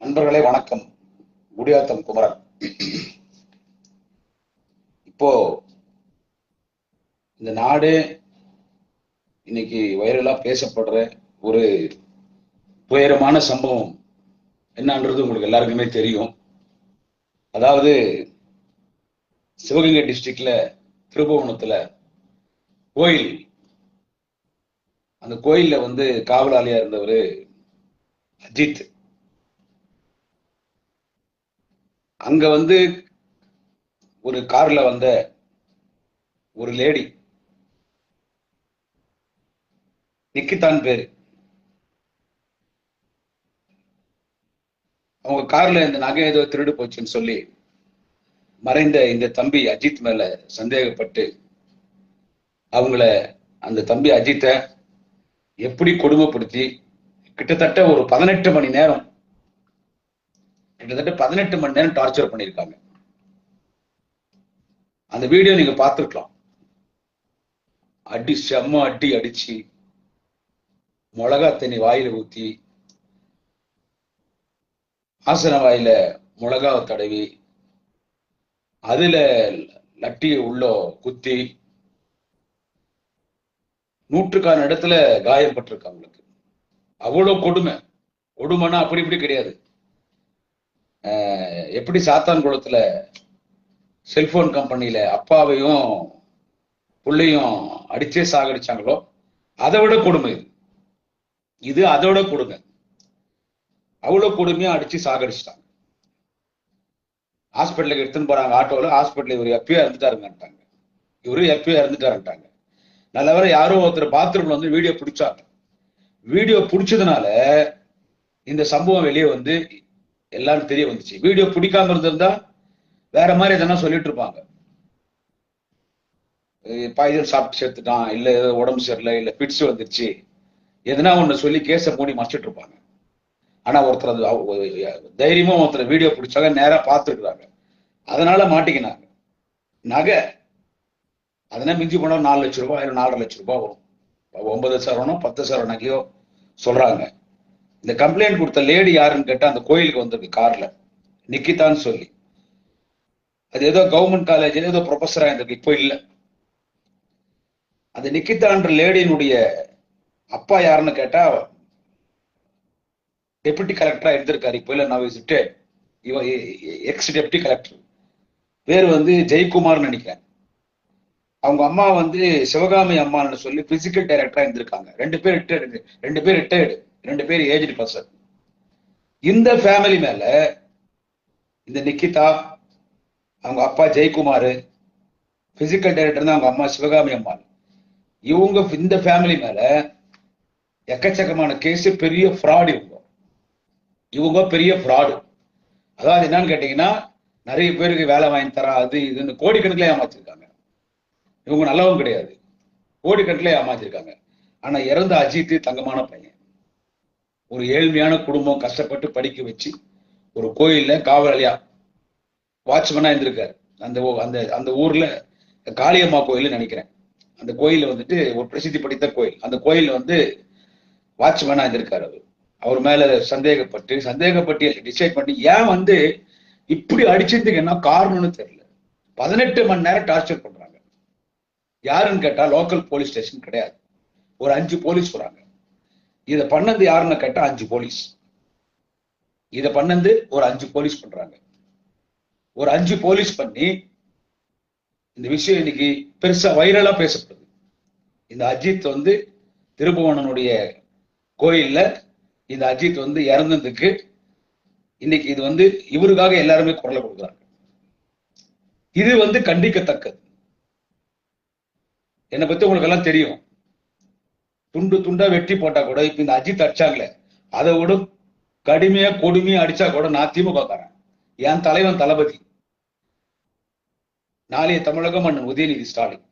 நண்பர்களே வணக்கம். குடியாத்தம் குமரன். இப்போ இந்த நாடு இன்னைக்கு வைரலா பேசப்படுற ஒரு துயரமான சம்பவம் என்னன்றது உங்களுக்கு எல்லாருக்குமே தெரியும். அதாவது சிவகங்கை டிஸ்ட்ரிக்ட்ல திருபுவனத்துல கோயில், அந்த கோயில்ல காவலாளியா இருந்தவர் அஜித். அங்க ஒரு கார்ல வந்த ஒரு லேடி, நிக்கிதான் பேரு. அவங்க கார்ல இந்த நகை ஏதோ திருடு போச்சுன்னு சொல்லி மறைந்த இந்த தம்பி அஜித் மேல சந்தேகப்பட்டு அவங்கள, அந்த தம்பி அஜித்தை எப்படி கொடுமைப்படுத்தி கிட்டத்தட்ட ஒரு 18 மணி நேரம் டார்ச்சர் பண்ணியிருக்காங்க. அந்த வீடியோ நீங்க பார்த்திருக்கலாம். செம்ம அடி அடிச்சு, மிளகா தண்ணி வாயில ஊத்தி, ஆசன வாயில மிளகாவை தடவி, அதுல லட்டிய உள்ள குத்தி, நூற்றுக்கான இடத்துல காயப்பட்டிருக்கு அவங்களுக்கு. அவ்வளவு கொடுமைன்னா அப்படி இப்படி கிடையாது. எப்படி சாத்தான் குளத்துல செல்போன் கம்பெனியில அப்பாவையும் புள்ளையும் அடிச்சே சாகடிச்சாங்களோ அதை விட கொடுமை இது அதோட கொடுமை. அவ்வளவு கொடுமையா அடிச்சு சாகடிச்சிட்டாங்க. ஹாஸ்பிட்டலுக்கு எடுத்துன்னு போறாங்க ஆட்டோல. ஹாஸ்பிட்டல் இவர் எப்பயோ இறந்துட்டாருங்கட்டாங்க. நல்லவரை யாரோ ஒருத்தர் பாத்ரூம்ல வீடியோ பிடிச்சாங்க. வீடியோ பிடிச்சதுனால இந்த சம்பவம் வெளியே எல்லாரும் தெரிய வந்துச்சு. வீடியோ பிடிக்காம இருந்திருந்தா வேற மாதிரி எதனா சொல்லிட்டு இருப்பாங்க. பாய்சன் சாப்பிட்டு செத்துட்டான், இல்ல உடம்பு சரியில்லை, இல்ல பிட்ஸ் வந்துருச்சு, எதனா ஒண்ணு சொல்லி கேஸ மூடி மறைச்சிட்டு இருப்பாங்க. ஆனா ஒருத்தர் தைரியமா ஒருத்தர் வீடியோ பிடிச்சாங்க, நேரா பார்த்துருக்குறாங்க. அதனால மாட்டிக்கினாங்க. நகை அதனால மிஞ்சி போனா 4 லட்சம் ரூபாய், 4.5 லட்சம் ரூபாய் வரும். 9 சவரனோ 10 சவரன் நகையோ சொல்றாங்க. இந்த கம்ப்ளைண்ட் கொடுத்த லேடி யாருன்னு கேட்டா, அந்த கோயிலுக்கு வந்திருக்கு கார்ல, நிக்கிதான்னு சொல்லி. அது ஏதோ கவர்மெண்ட் காலேஜ் ஏதோ ப்ரொஃபஸரா இருந்திருக்கு, இப்போ இல்ல. அந்த நிக்கிதான்ற லேடியினுடைய அப்பா யாருன்னு கேட்டா, டெபுட்டி கலெக்டரா இருந்திருக்காரு. இப்போ இல்ல, நான் எக்ஸ் டெபுட்டி கலெக்டர். பேர் ஜெயக்குமார்னு நினைக்கிறேன். அவங்க அம்மா சிவகாமி அம்மான்னு சொல்லி பிசிக்கல் டைரக்டரா இருந்திருக்காங்க. 2 பேர் ரிட்டையர்டு, 2 பேர் ஏஜ்டு பர்சன். இந்த ஃபேமிலி மேல இந்த நிக்கிதா, அவங்க அப்பா ஜெயக்குமார், பிசிக்கல் டைரக்டர் தான் அவங்க அம்மா சிவகாமி அம்மா. இந்த ஃபேமிலி மேல எக்கச்சக்கமான கேஸ், பெரிய ஃப்ராடு. இவங்க பெரிய ஃப்ராடு. அதாவது என்னன்னு கேட்டீங்கன்னா, நிறைய பேருக்கு வேலை வாங்கி தரா, அது இதுன்னு கோடிக்கணக்கில் ஏமாத்திருக்காங்க. இவங்க நல்லவங்க கிடையாது, கோடிக்கணக்கில் ஏமாத்திருக்காங்க. ஆனா இறந்த அஜித் தங்கமான பையன். ஒரு ஏழ்மையான குடும்பம், கஷ்டப்பட்டு படிக்க வச்சு ஒரு கோயில்ல காவலாளியா வாட்ச்மேனா இருந்திருக்காரு. அந்த ஊர்ல காளியம்மா கோயில் நினைக்கிறேன். அந்த கோயில் ஒரு பிரசித்தி படித்த கோயில். அந்த கோயில் வாட்ச்மேனா இருந்திருக்காரு. அவர் மேல சந்தேகப்பட்டு டிசைட் பண்ணி ஏன் இப்படி அடிச்சதுக்கு என்ன காரணம்னு தெரியல. 18 மணி நேரம் டார்ச்சர் பண்றாங்க. யாருன்னு கேட்டா லோக்கல் போலீஸ் ஸ்டேஷன் கிடையாது, ஒரு 5 போலீஸ் வராங்க. இதை பண்ணது யாருன்னு கேட்டா 5 போலீஸ். இதை பண்ணது ஒரு 5 போலீஸ் பண்றாங்க. ஒரு 5 போலீஸ் பண்ணி இந்த விஷயம் இன்னைக்கு பெருசா வைரலா பேசப்படுது. இந்த அஜித் திருபுவனனுடைய கோயில்ல இந்த அஜித் இறந்ததுக்கு இன்னைக்கு இது இவருக்காக எல்லாருமே குரலை கொடுக்குறாங்க. இது கண்டிக்கத்தக்கது. என்னை பத்தி உங்களுக்கு எல்லாம் தெரியும். துண்டு துண்டா வெட்டி போட்டா கூட, இப்ப இந்த அஜித் அடிச்சாங்களே, அதை விட கடுமையா கொடுமையா அடிச்சா கூட நான் திமுக காரன். என் தலைவன் தளபதி, நாளைய தமிழக மன்னன் உதயநிதி ஸ்டாலின்.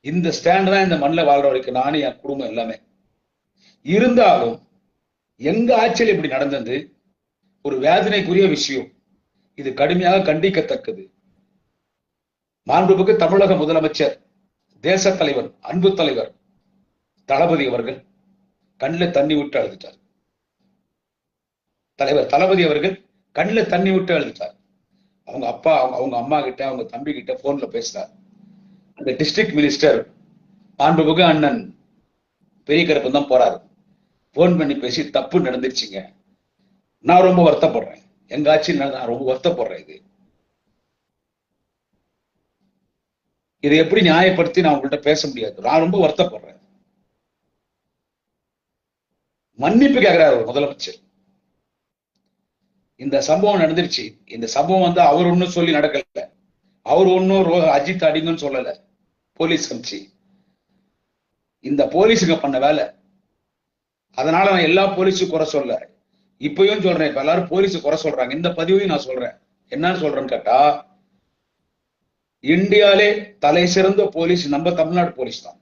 இந்த ஸ்டாண்ட் தான் இந்த மண்ணில் வாழ்ற வரைக்கும் நானும் என் குடும்பம் எல்லாமே. இருந்தாலும் எங்க ஆட்சியில் இப்படி நடந்தது ஒரு வேதனைக்குரிய விஷயம். இது கடுமையாக கண்டிக்கத்தக்கது. மாண்புமிகு தமிழக முதலமைச்சர், தேச தலைவர், அன்பு தலைவர் தளபதி அவர்கள் கண்ணில் தண்ணி விட்டு அழுதுட்டார். தலைவர் தளபதி அவர்கள் கண்ணில் தண்ணி விட்டு அழுத்தார். அவங்க அப்பா அவங்க அம்மா கிட்ட அவங்க தம்பி கிட்ட போன்ல பேசுறார். அந்த டிஸ்ட்ரிக்ட் மினிஸ்டர் மாண்புமிகு அண்ணன் பெரிய கருப்பன் தான் போறாரு. போன் பண்ணி பேசி தப்பு நடந்துருச்சுங்க, நான் ரொம்ப வருத்தப்படுறேன், எங்க ஆட்சியில் நான் ரொம்ப வருத்தப்படுறேன், இதை எப்படி நியாயப்படுத்தி நான் உங்கள்கிட்ட பேச முடியாது, நான் ரொம்ப வருத்தப்படுறேன். மன்னிப்பு கேட்கிறார் ஒரு முதலமைச்சர். இந்த சம்பவம் நடந்துருச்சு. இந்த சம்பவம் வந்து அவர் ஒன்னும் சொல்லி நடக்கல, அவர் ஒன்னும் அஜித் அடிங்கன்னு சொல்லல, போலீஸ் அமிச்சு இந்த போலீஸுங்க பண்ண வேலை. அதனால நான் எல்லா போலீஸும் குறை சொல்ல, இப்பயும் சொல்றேன். இப்ப எல்லாரும் போலீஸு குறை சொல்றாங்க, இந்த பதிவையும் நான் சொல்றேன். என்னன்னு சொல்றேன்னு கேட்டா, இந்தியாலே தலை சிறந்த போலீஸ் நம்ம தமிழ்நாடு போலீஸ் தான்.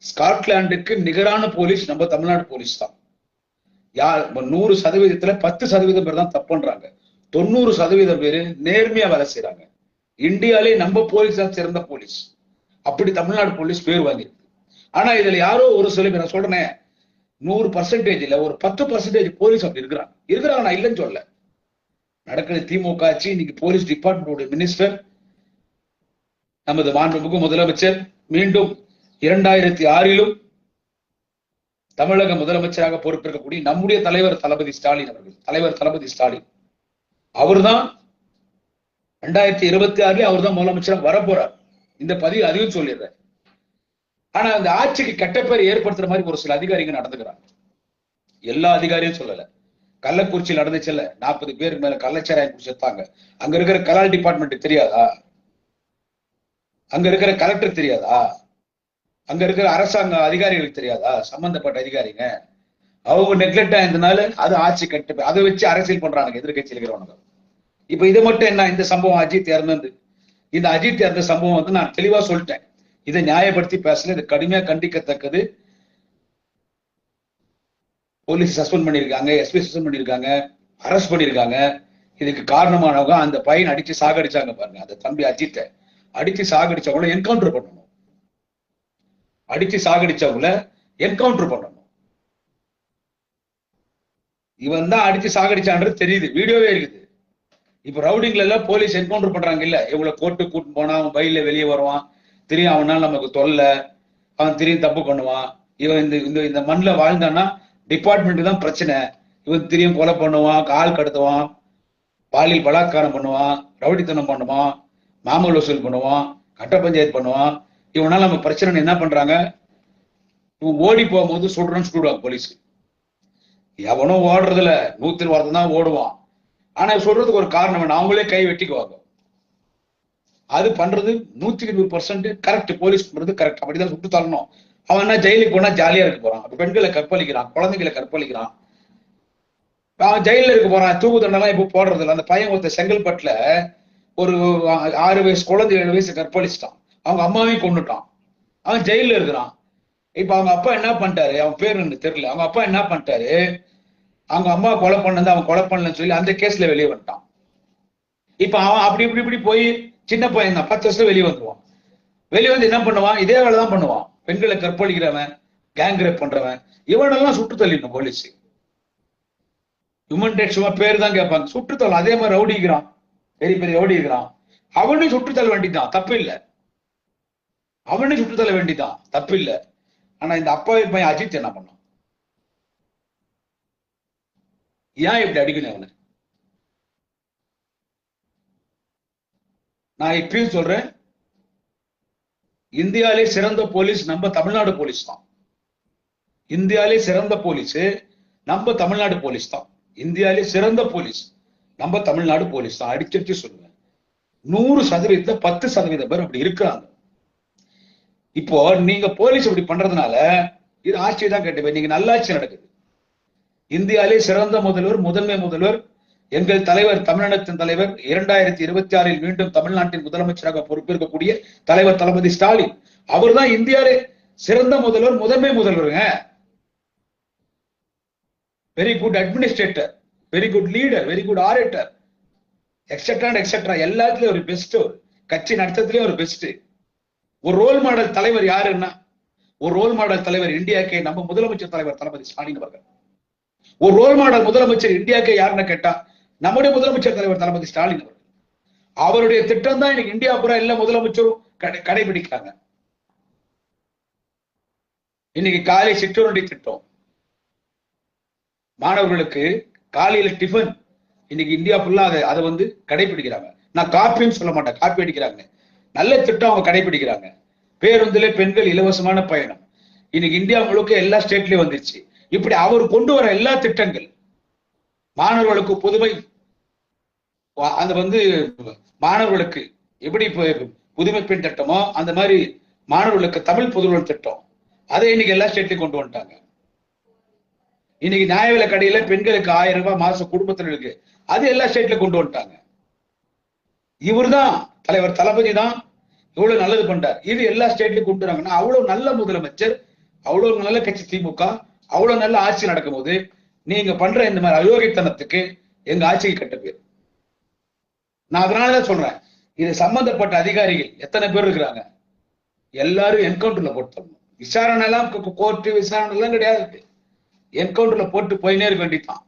ஸ்காட்லாண்டுக்கு நிகரான போலீஸ் நம்ம தமிழ்நாடு போலீஸ் தான். யார் 100%த்துல 10% பேர் தான் தப்பு பண்றாங்க, 90% பேரு நேர்மையா வேலை செய்யறாங்க. இந்தியாலே நம்ம போலீஸ் தான் சிறந்த போலீஸ், அப்படி தமிழ்நாடு போலீஸ் பேர் வாங்கியிருக்கு. ஆனா இதுல யாரோ ஒரு சில பேர், நான் சொல்றேன் 100% இல்ல, ஒரு 10% போலீஸ் அப்படி இருக்கிறாங்க. நான் இல்லைன்னு சொல்ல. நடக்குது திமுக ஆட்சி. இன்னைக்கு போலீஸ் டிபார்ட்மெண்ட் மினிஸ்டர் நமது மாண்புமிகு முதலமைச்சர் மீண்டும் 2006 தமிழக முதலமைச்சராக பொறுப்பேற்கக்கூடிய நம்முடைய தலைவர் தளபதி ஸ்டாலின் அவர்கள், தலைவர் தளபதி ஸ்டாலின் அவர்தான் 2026 அவர் தான் முதலமைச்சராக வரப்போறார். இந்த பதிவு அதையும் சொல்லிடுறேன். ஆனா அந்த ஆட்சிக்கு கெட்ட பேர் ஏற்படுத்துற மாதிரி ஒரு சில அதிகாரிகள் நடந்துக்கிறாங்க. எல்லா அதிகாரியும் சொல்லல. கள்ளக்குறிச்சியில் நடந்துச்சுல்ல, 40 பேருக்கு மேல கள்ளச்சாராயம் குடிச்சிருந்தாங்க. அங்க இருக்கிற கலால் டிபார்ட்மெண்ட் தெரியாதா? அங்க இருக்கிற கலெக்டர் தெரியாதா? அங்க இருக்கிற அரசாங்க அதிகாரிகளுக்கு தெரியாதா? சம்பந்தப்பட்ட அதிகாரிங்க அவங்க நெக்லெக்டா இருந்தனால அது ஆட்சி கட்டு, அதை வச்சு அரசியல் பண்றாங்க எதிர்கட்சியில் இருக்கிறவங்க. இப்ப இது மட்டும் என்ன, இந்த சம்பவம் அஜித் இறந்தது, இந்த அஜித் இறந்த சம்பவம் வந்து நான் தெளிவா சொல்லிட்டேன். இதை நியாயப்படுத்தி பேசல, இது கடுமையா கண்டிக்கத்தக்கது. போலீஸ் சஸ்பெண்ட் பண்ணிருக்காங்க, எஸ்பி சஸ்பெண்ட் பண்ணிருக்காங்க, அரெஸ்ட் பண்ணிருக்காங்க. இதுக்கு காரணமானவங்க அந்த பையன் அடிச்சு சாகடிச்சாங்க பாருங்க, அந்த தம்பி அஜித்தை அடிச்சு சாகடிச்சவங்கள என்கவுண்டர் பண்ணணும். அடிச்சு சாகடிச்சவங்கள என்கவுண்டர் பண்ணணும். இவன் தான் அடிச்சு சாகடிச்சான்றது தெரியுது, வீடியோவே இருக்குது. இப்ப ரவுடிங்ல எல்லாம் போலீஸ் என்கவுண்டர் பண்றாங்க இல்ல, இவங்களை கோர்ட்டு கூட்டு போனா அவன் பையில வெளியே வருவான், தெரியும் அவனால நமக்கு தொல்லை, அவன் தெரியும் தப்பு பண்ணுவான். இவன் இந்த மண்ணில் வாழ்ந்தான்னா டிபார்ட்மெண்ட் தான் பிரச்சனை. இவன் தெரியும் கொலை பண்ணுவான், கால் கடத்துவான், பாலியல் பலாத்காரம் பண்ணுவான், ரவுடித்தனம் பண்ணுவான், மாமூல் வசூல் பண்ணுவான், கட்ட பஞ்சாயத்து பண்ணுவான். இவனால நம்ம பிரச்சனை என்ன பண்றாங்க, இவன் ஓடி போகும்போது சுடுறன்னு சொல்லுவாங்க போலீஸ். எவனும் ஓடுறதுல 100 வாரத்தை தான் ஓடுவான். ஆனா சொல்றதுக்கு ஒரு காரணம் வேணும், அவங்களே கை வெட்டிக்குவாங்க. அது பண்றது 100% கரெக்ட். போலீஸ் பண்றது கரெக்ட், அப்படிதான் சுட்டு தள்ளணும். அவன் என்ன ஜெயிலுக்கு போனா ஜாலியா இருக்க போறான், அப்ப பெண்களை கற்பழிக்கிறான், குழந்தைகளை கற்பழிக்கிறான், அவன் ஜெயில இருக்க போறான். தூக்கு தண்டெல்லாம் இப்ப போடுறது இல்லை. அந்த பையன் ஒருத்தர் செங்கல்பட்டுல ஒரு 6 வயசு குழந்தை 7 வயசு கற்பழிச்சிட்டான், அவங்க அம்மாவையும் கொண்டுட்டான், அவன் ஜெயில இருக்கிறான். இப்ப அவங்க அப்பா என்ன பண்ணிட்டாரு, அவன் பேரு எனக்கு தெரியல, அவங்க அப்பா என்ன பண்ணிட்டாரு, அவங்க அம்மா கொலை பண்ணது அவன் கொலை பண்ணலன்னு சொல்லி அந்த கேஸ்ல வெளியே வந்துட்டான். இப்ப அவன் அப்படி இப்படி இப்படி போய் சின்ன பையன் தான் 10 வருஷம் வெளியே வந்துருவான். வெளியே வந்து என்ன பண்ணுவான், இதே வேலை தான் பண்ணுவான். பெண்களை கற்பழிக்கிறவன், கேங் ரேப் பண்றவன், இவனெல்லாம் சுட்டு தள்ளிடணும் போலீஸ். ஹியூமன் ரைட்ஸ் பேர் தான் கேட்பாங்க, சுற்றுத்தள்ளும். அதே மாதிரி ரவுடிக்கிறான், பெரிய பெரிய ரவுடி இருக்கிறான், அவனையும் சுற்றுத்தள்ள வேண்டிதான், தப்பு இல்லை. அவனையும் சுற்றுத்தள்ள வேண்டிதான், தப்பு இல்லை. ஆனா இந்த அப்பாவி பையன் அஜித் என்ன பண்ணான், ஏன் இப்படி அடிக்கணும் அவனை? நான் இப்பயும் சொல்றேன், இந்தியாவிலே சிறந்த போலீஸ் நம்ம தமிழ்நாடு போலீஸ் தான். இந்தியாவிலே சிறந்த போலீஸ் நம்ம தமிழ்நாடு போலீஸ் தான். இந்தியாவிலே சிறந்த போலீஸ் நம்ம தமிழ்நாடு போலீஸ் தான். அடிச்சடிச்சு சொல்லுவேன், 100%ல 10% பேர் அப்படி இருக்கிறாங்க. இப்போ நீங்க போலீஸ் இப்படி பண்றதுனால இது ஆட்சி தான் கேட்டு, நீங்க நல்லாட்சி நடக்குது. இந்தியாவிலே சிறந்த முதல்வர், முதன்மை முதல்வர் எங்கள் தலைவர், தமிழ்நாட்டின் தலைவர், 2026 மீண்டும் தமிழ்நாட்டின் முதலமைச்சராக பொறுப்பேற்கக்கூடிய தலைவர் தளபதி ஸ்டாலின் அவர் தான் இந்தியாவிலே சிறந்த முதல்வர், முதன்மை முதல்வருங்க. Very good administrator, very good leader, very good orator, etcetera etcetera. எல்லாத்துலயும் ஒரு பெஸ்ட், ஒரு கட்சி நடத்தத்திலயும் ஒரு பெஸ்ட். ஒரு ரோல் மாடல் தலைவர் யாருன்னா, ஒரு ரோல் மாடல் தலைவர் இந்தியாக்கே நம்ம முதலமைச்சர் தலைவர் தளபதி ஸ்டாலின் அவர்கள். ஒரு ரோல் மாடல் முதலமைச்சர் இந்தியாவுக்கு யாருன்னு கேட்டா நம்முடைய முதலமைச்சர் தலைவர் தளபதி ஸ்டாலின் அவர்கள். அவருடைய திட்டம் தான் இன்னைக்கு இந்தியா பூரா எல்லா முதலமைச்சரும் கடைபிடிக்கிறாங்க. இன்னைக்கு காலை சிற்றுண்டி திட்டம், மாணவர்களுக்கு காலையில டிஃபன், இன்னைக்கு இந்தியா ஃபுல்லா அதை வந்து கடைபிடிக்கிறாங்க. நான் காப்பின்னு சொல்ல மாட்டேன், காப்பி அடிக்கிறாங்க. நல்ல திட்டம் அவங்க கடைபிடிக்கிறாங்க. பேருந்துல பெண்கள் இலவசமான பயணம் இன்னைக்கு இந்தியா முழுக்க எல்லா ஸ்டேட்லயும் வந்துருச்சு. இப்படி அவர் கொண்டு வர எல்லா திட்டங்கள் மாணவர்களுக்கு புதுமை, அந்த வந்து மாணவர்களுக்கு எப்படி புதுமை பெண் திட்டமோ அந்த மாதிரி மாணவர்களுக்கு தமிழ் புதுவன் திட்டம், அதை இன்னைக்கு எல்லா ஸ்டேட்லயும் கொண்டு வந்துட்டாங்க. இன்னைக்கு நியாய விலை கடையில பெண்களுக்கு 1000 ரூபாய் மாசம் குடும்பத்தினருக்கு, அது எல்லா ஸ்டேட்ல கொண்டு வந்துட்டாங்க. இவர் தான் தலைவர் தளபதி தான் இவ்வளவு நல்லது பண்றார். இது எல்லா ஸ்டேட்லயும் கொண்டு வராங்கன்னா அவ்வளவு நல்ல முதலமைச்சர், அவ்வளவு நல்ல கட்சி திமுக, அவ்வளவு நல்ல ஆட்சி நடக்கும் போது நீங்க பண்ற இந்த மாதிரி அயோக்கியத்தனத்துக்கு எங்க ஆட்சிக்கு கட்ட பேர். நான் அதனாலதான் சொல்றேன், இது சம்பந்தப்பட்ட அதிகாரிகள் எத்தனை பேர் இருக்கிறாங்க, எல்லாரும் என்கவுண்டர்ல போட்டு விசாரணை எல்லாம், கோர்ட்டு விசாரணை எல்லாம் கிடையாது, என்கவுண்டர்ல போட்டு போயினே இருக்க வேண்டியதான்.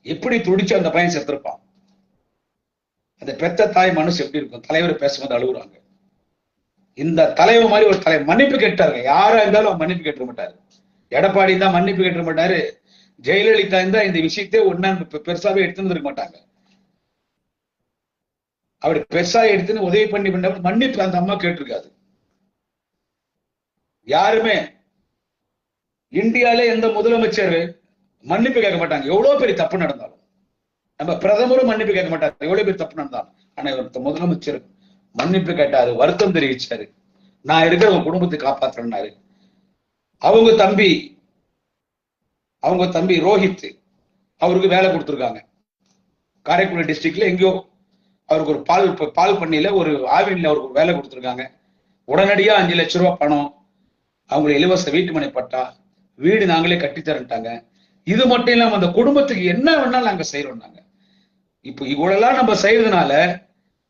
எப்படி துடிச்சு அந்த பையன் செத்துருப்பான். அந்த பெத்த தாய் மனசு எப்படி இருக்கும்? தலைவர் பேசும்போது அழுகுறாங்க. இந்த தலைவர் மாதிரி ஒரு தலைவர் மன்னிப்பு கேட்டாருங்க. யாரா இருந்தாலும் மன்னிப்பு கேட்ட மாட்டாரு. எடப்பாடி தான் மன்னிப்பு கேட்ட மாட்டாரு. ஜெயலலிதா இருந்தா இந்த விஷயத்தை ஒன்னா பெருசாவே எடுத்துருக்க மாட்டாங்க. அப்படி பெருசா எடுத்துன்னு உதவி பண்ணி மன்னிப்பு அந்த அம்மா கேட்டிருக்காது. யாருமே இந்தியால எந்த முதலமைச்சர் மன்னிப்பு கேட்க மாட்டாங்க, எவ்வளவு பெரிய தப்பு நடந்தாலும். நம்ம பிரதமரும் மன்னிப்பு கேட்க மாட்டாரு, எவ்வளவு பேர் தப்பு நடந்தாலும். ஆனா முதலமைச்சர் மன்னிப்பு கேட்டாரு, வருத்தம் தெரிவிச்சாரு, நான் இருக்கிற உங்க குடும்பத்தை காப்பாத்துறேன்னாரு. அவங்க தம்பி ரோஹித், அவருக்கு வேலை கொடுத்துருக்காங்க காரைக்குடி டிஸ்ட்ரிக்ட்ல. எங்கேயோ அவருக்கு ஒரு பால் பண்ணையில ஒரு ஆவின்ல அவருக்கு ஒரு வேலை கொடுத்துருக்காங்க. உடனடியா 5 லட்சம் ரூபாய் பணம், அவங்களுக்கு இலவச வீட்டு மனை பட்டா, வீடு நாங்களே கட்டித்தரட்டாங்க. இது மட்டும் இல்லாம அந்த குடும்பத்துக்கு என்ன வேணாலும் நாங்க செய்யறோம்னாங்க. இப்ப இவ்வளவு நம்ம செய்யறதுனால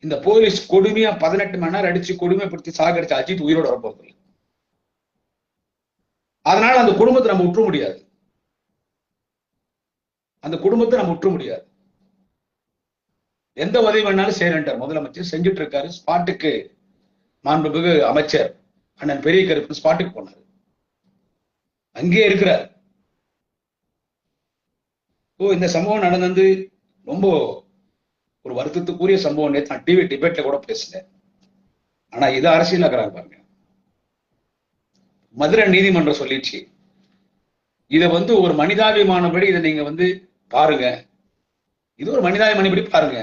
இந்த போலீஸ் கொடுமையா 18 மணி நேரம் அடிச்சு கொடுமைப்படுத்தி சாகடிச்சு அஜித் உயிரோட வரப்போறது. அதனால அந்த குடும்பத்தை நம்ம விட்டுற முடியாது, அந்த குடும்பத்தை நம்ம விட்டுற முடியாது. எந்த உதவி வேணாலும் செய்யறார் முதலமைச்சர், செஞ்சுட்டு இருக்காரு. ஸ்பாட்டுக்கு மாண்புமிகு அமைச்சர் அண்ணன் பெரிய கருப்பு ஸ்பாட்டுக்கு போனாரு, அங்கேயே இருக்கிறார். இந்த சம்பவம் நடந்தது ரொம்ப ஒரு வருத்தத்துக்குரிய சம்பவம். நேற்று நான் டிவி டிபேட்ல கூட பேசினேன். ஆனா இது அரசியலாக்குறாங்க பாருங்க. மதுரை நீதிமன்றம் சொல்லிடுச்சு, இதை வந்து ஒரு மனிதாபிமானப்படி இதை நீங்க வந்து பாருங்க, இது ஒரு மனிதாபிமானப்படி பாருங்க.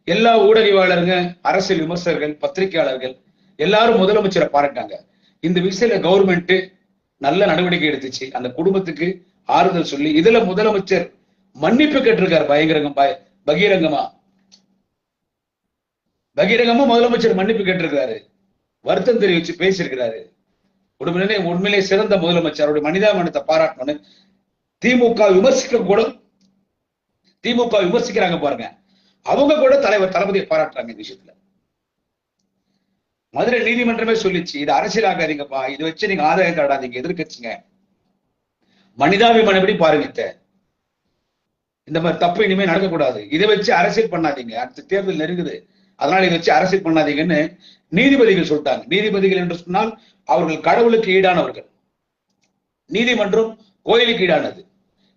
எல்லா ஊடகவியலாளருங்க, அரசியல் விமர்சகர்கள், பத்திரிகையாளர்கள் எல்லாரும் முதலமைச்சரை பாராட்டாங்க. இந்த விஷயத்துல கவர்மெண்ட் நல்ல நடவடிக்கை எடுத்துச்சு, அந்த குடும்பத்துக்கு ஆறுதல் சொல்லி. இதுல முதலமைச்சர் மன்னிப்பு கேட்டிருக்காரு பகிரங்கமா முதலமைச்சர் மன்னிப்பு கேட்டிருக்கிறாரு, வருத்தம் தெரிவிச்சு பேசியிருக்கிறாரு. உண்மையிலே சிறந்த முதலமைச்சர், அவருடைய மனிதாபிமானத்தை பாராட்டணும். திமுக விமர்சிக்கிறாங்க பாருங்க, அவங்க கூட தலைவர் தளபதியை பாராட்டுறாங்க. இந்த விஷயத்துல மதுரை நீதிமன்றமே சொல்லிச்சு, இது அரசியலாகாதீங்கப்பா, இதை வச்சு நீங்க ஆதாயம் தேடாதீங்க, எதிர்க்கட்சிங்க மனிதாபிமானப்படி பாருங்க, இந்த மாதிரி தப்பு இனிமே நடக்கக்கூடாது, இதை வச்சு அரசியல் பண்ணாதீங்க, அடுத்த தேர்தல் நெருங்குது, அதனால இதை வச்சு அரசியல் பண்ணாதீங்கன்னு நீதிபதிகள் சொல்லிட்டாங்க. நீதிபதிகள் என்று சொன்னால் அவர்கள் கடவுளுக்கு ஈடானவர்கள், நீதிமன்றம் கோயிலுக்கு ஈடானது.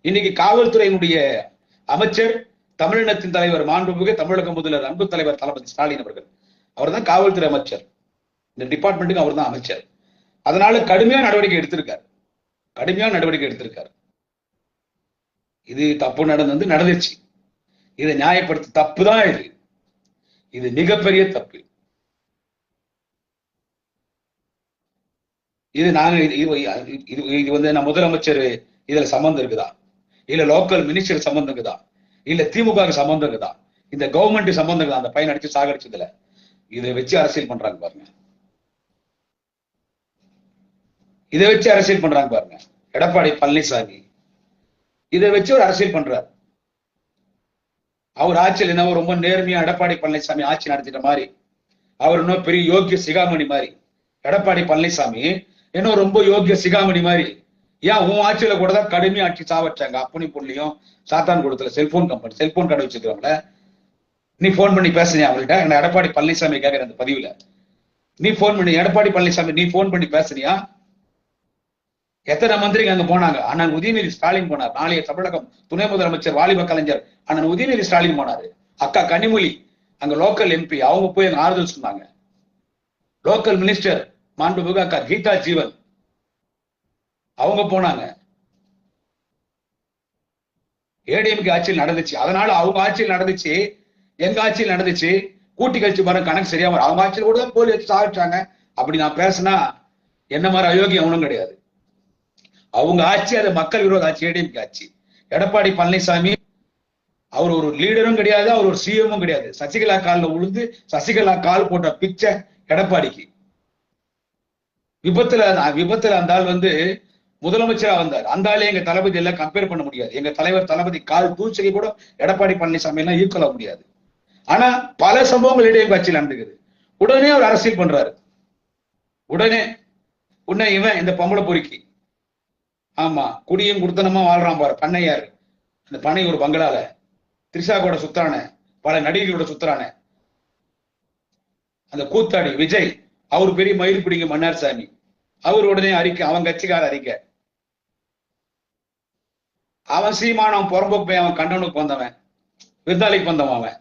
இன்னைக்கு காவல்துறையினுடைய அமைச்சர் தமிழினத்தின் தலைவர் மாண்புமிகு தமிழக முதல்வர் அன்பு தலைவர் தளபதி ஸ்டாலின் அவர்கள், அவர் தான் காவல்துறை அமைச்சர், இந்த டிபார்ட்மெண்ட்டுக்கு அவர் தான் அமைச்சர். அதனால கடுமையான நடவடிக்கை எடுத்திருக்காரு. இது தப்பு நடந்துச்சு, இதை நியாயப்படுத்த தப்பு தான், இது மிகப்பெரிய தப்பு. இது நாங்க இது வந்து நம்ம முதலமைச்சர் இதுல சம்பந்தம் இருக்குதா, இல்ல லோக்கல் மினிஸ்டர் சம்பந்தம் இருக்குதா, இல்ல திமுக சம்பந்தம் இருக்குதா, இந்த கவர்மெண்ட் சம்பந்தம் இருக்குதா? அந்த பையன் அடிச்சு சாகடிச்சதுல இதை வச்சு அரசியல் பண்றாங்க பாருங்க, இதை வச்சு அரசியல் பண்றாங்க பாருங்க. எடப்பாடி பழனிசாமி இதை வச்சு ஒரு அரசியல் பண்றாரு. அவர் ஆட்சியில் என்ன ரொம்ப நேர்மையா எடப்பாடி பழனிசாமி ஆட்சி நடத்திட்ட மாதிரி, அவர் இன்னும் பெரிய யோகிய சிகாமணி மாதிரி, எடப்பாடி பழனிசாமி இன்னும் ரொம்ப யோகிய சிகாமணி மாதிரி ஏன் உன் ஆட்சியில கூட தான் கடுமையா ஆட்சி சாவச்சாங்க. அப்பனி புள்ளியும் சாத்தான் கூடத்துல செல்போன் கம்பெனி, செல்போன் கடை வச்சுக்கிறவங்கள நீ போன் பண்ணி பேசுனியா அவங்கள்ட்ட? என்ன எடப்பாடி பழனிசாமி கேட்கிற அந்த பதிவுல நீ போன் பண்ணி, எடப்பாடி பழனிசாமி நீ போன் பண்ணி பேசுனியா? எத்தனை மந்திரிங்க அங்க போனாங்க? அண்ணன் உதயநிதி ஸ்டாலின் போனார். நாளைய தமிழகம் துணை முதலமைச்சர் வாலிப கலைஞர் அண்ணன் உதயநிதி ஸ்டாலின் போனாரு. அக்கா கனிமொழி அங்க லோக்கல் எம்பி, அவங்க போய் அங்க ஆறுதல் சொன்னாங்க. லோக்கல் மினிஸ்டர் மாண்புமிகு அக்கா கீதா ஜீவன் அவங்க போனாங்க. ஏடிஎம்கே ஆட்சியில் நடந்துச்சு, அதனால அவங்க ஆட்சியில் நடந்துச்சு, எங்க ஆட்சியில் நடந்துச்சு, கூட்டி கழிச்சு பாருங்க கணக்கு சரியா வரும். அவங்க ஆட்சியில் கூட தான் போலி வச்சு சாவிச்சாங்க. அப்படி நான் பேசினா என்ன மாதிரி அயோக்கியம் அவனும் கிடையாது. அவங்க ஆட்சி அது மக்கள் விரோத ஆட்சி, ஏடிஎம்கே ஆட்சி. எடப்பாடி பழனிசாமி அவர் ஒரு லீடரும் கிடையாது, அவர் ஒரு சிஎம்மும் கிடையாது. சசிகலா காலில் உழுந்து சசிகலா கால் போட்ட பிச்சை எடப்பாடிக்கு. விபத்துல அந்த ஆள் வந்து முதலமைச்சரா வந்தார். அந்த ஆளே எங்க தளபதி எல்லாம் கம்பேர் பண்ண முடியாது. எங்க தலைவர் தளபதி கால் தூச்சைக்கு கூட எடப்பாடி பழனிசாமி எல்லாம் ஈக்குவல் ஆக முடியாது. ஆனா பல சம்பவங்கள் ஏடிஎம்கே ஆட்சியில் நடந்துக்குது. உடனே அவர் அரசியல் பண்றாரு. உடனே இவன் இந்த பொம்பளை பொறுக்கி, ஆமா குடியும் குடுத்தனமா வாழ்றான் பாரு பண்ணையாரு. அந்த பண்ணை ஒரு பங்களால திரிஷா கூட சுத்துறான, பல நடிகர்களோட சுத்துறான அந்த கூத்தாடி விஜய், அவர் பெரிய மயில் பிடிங்க மன்னார் சாமி, அவர் உடனே அறிக்கை, அவன் கட்சிக்கார அறிக்கை. அவன் சீமானம் புறம்போக்கு, அவன் கண்டனுக்கு வந்தவன், விருந்தாளிக்கு வந்தவன் அவன்.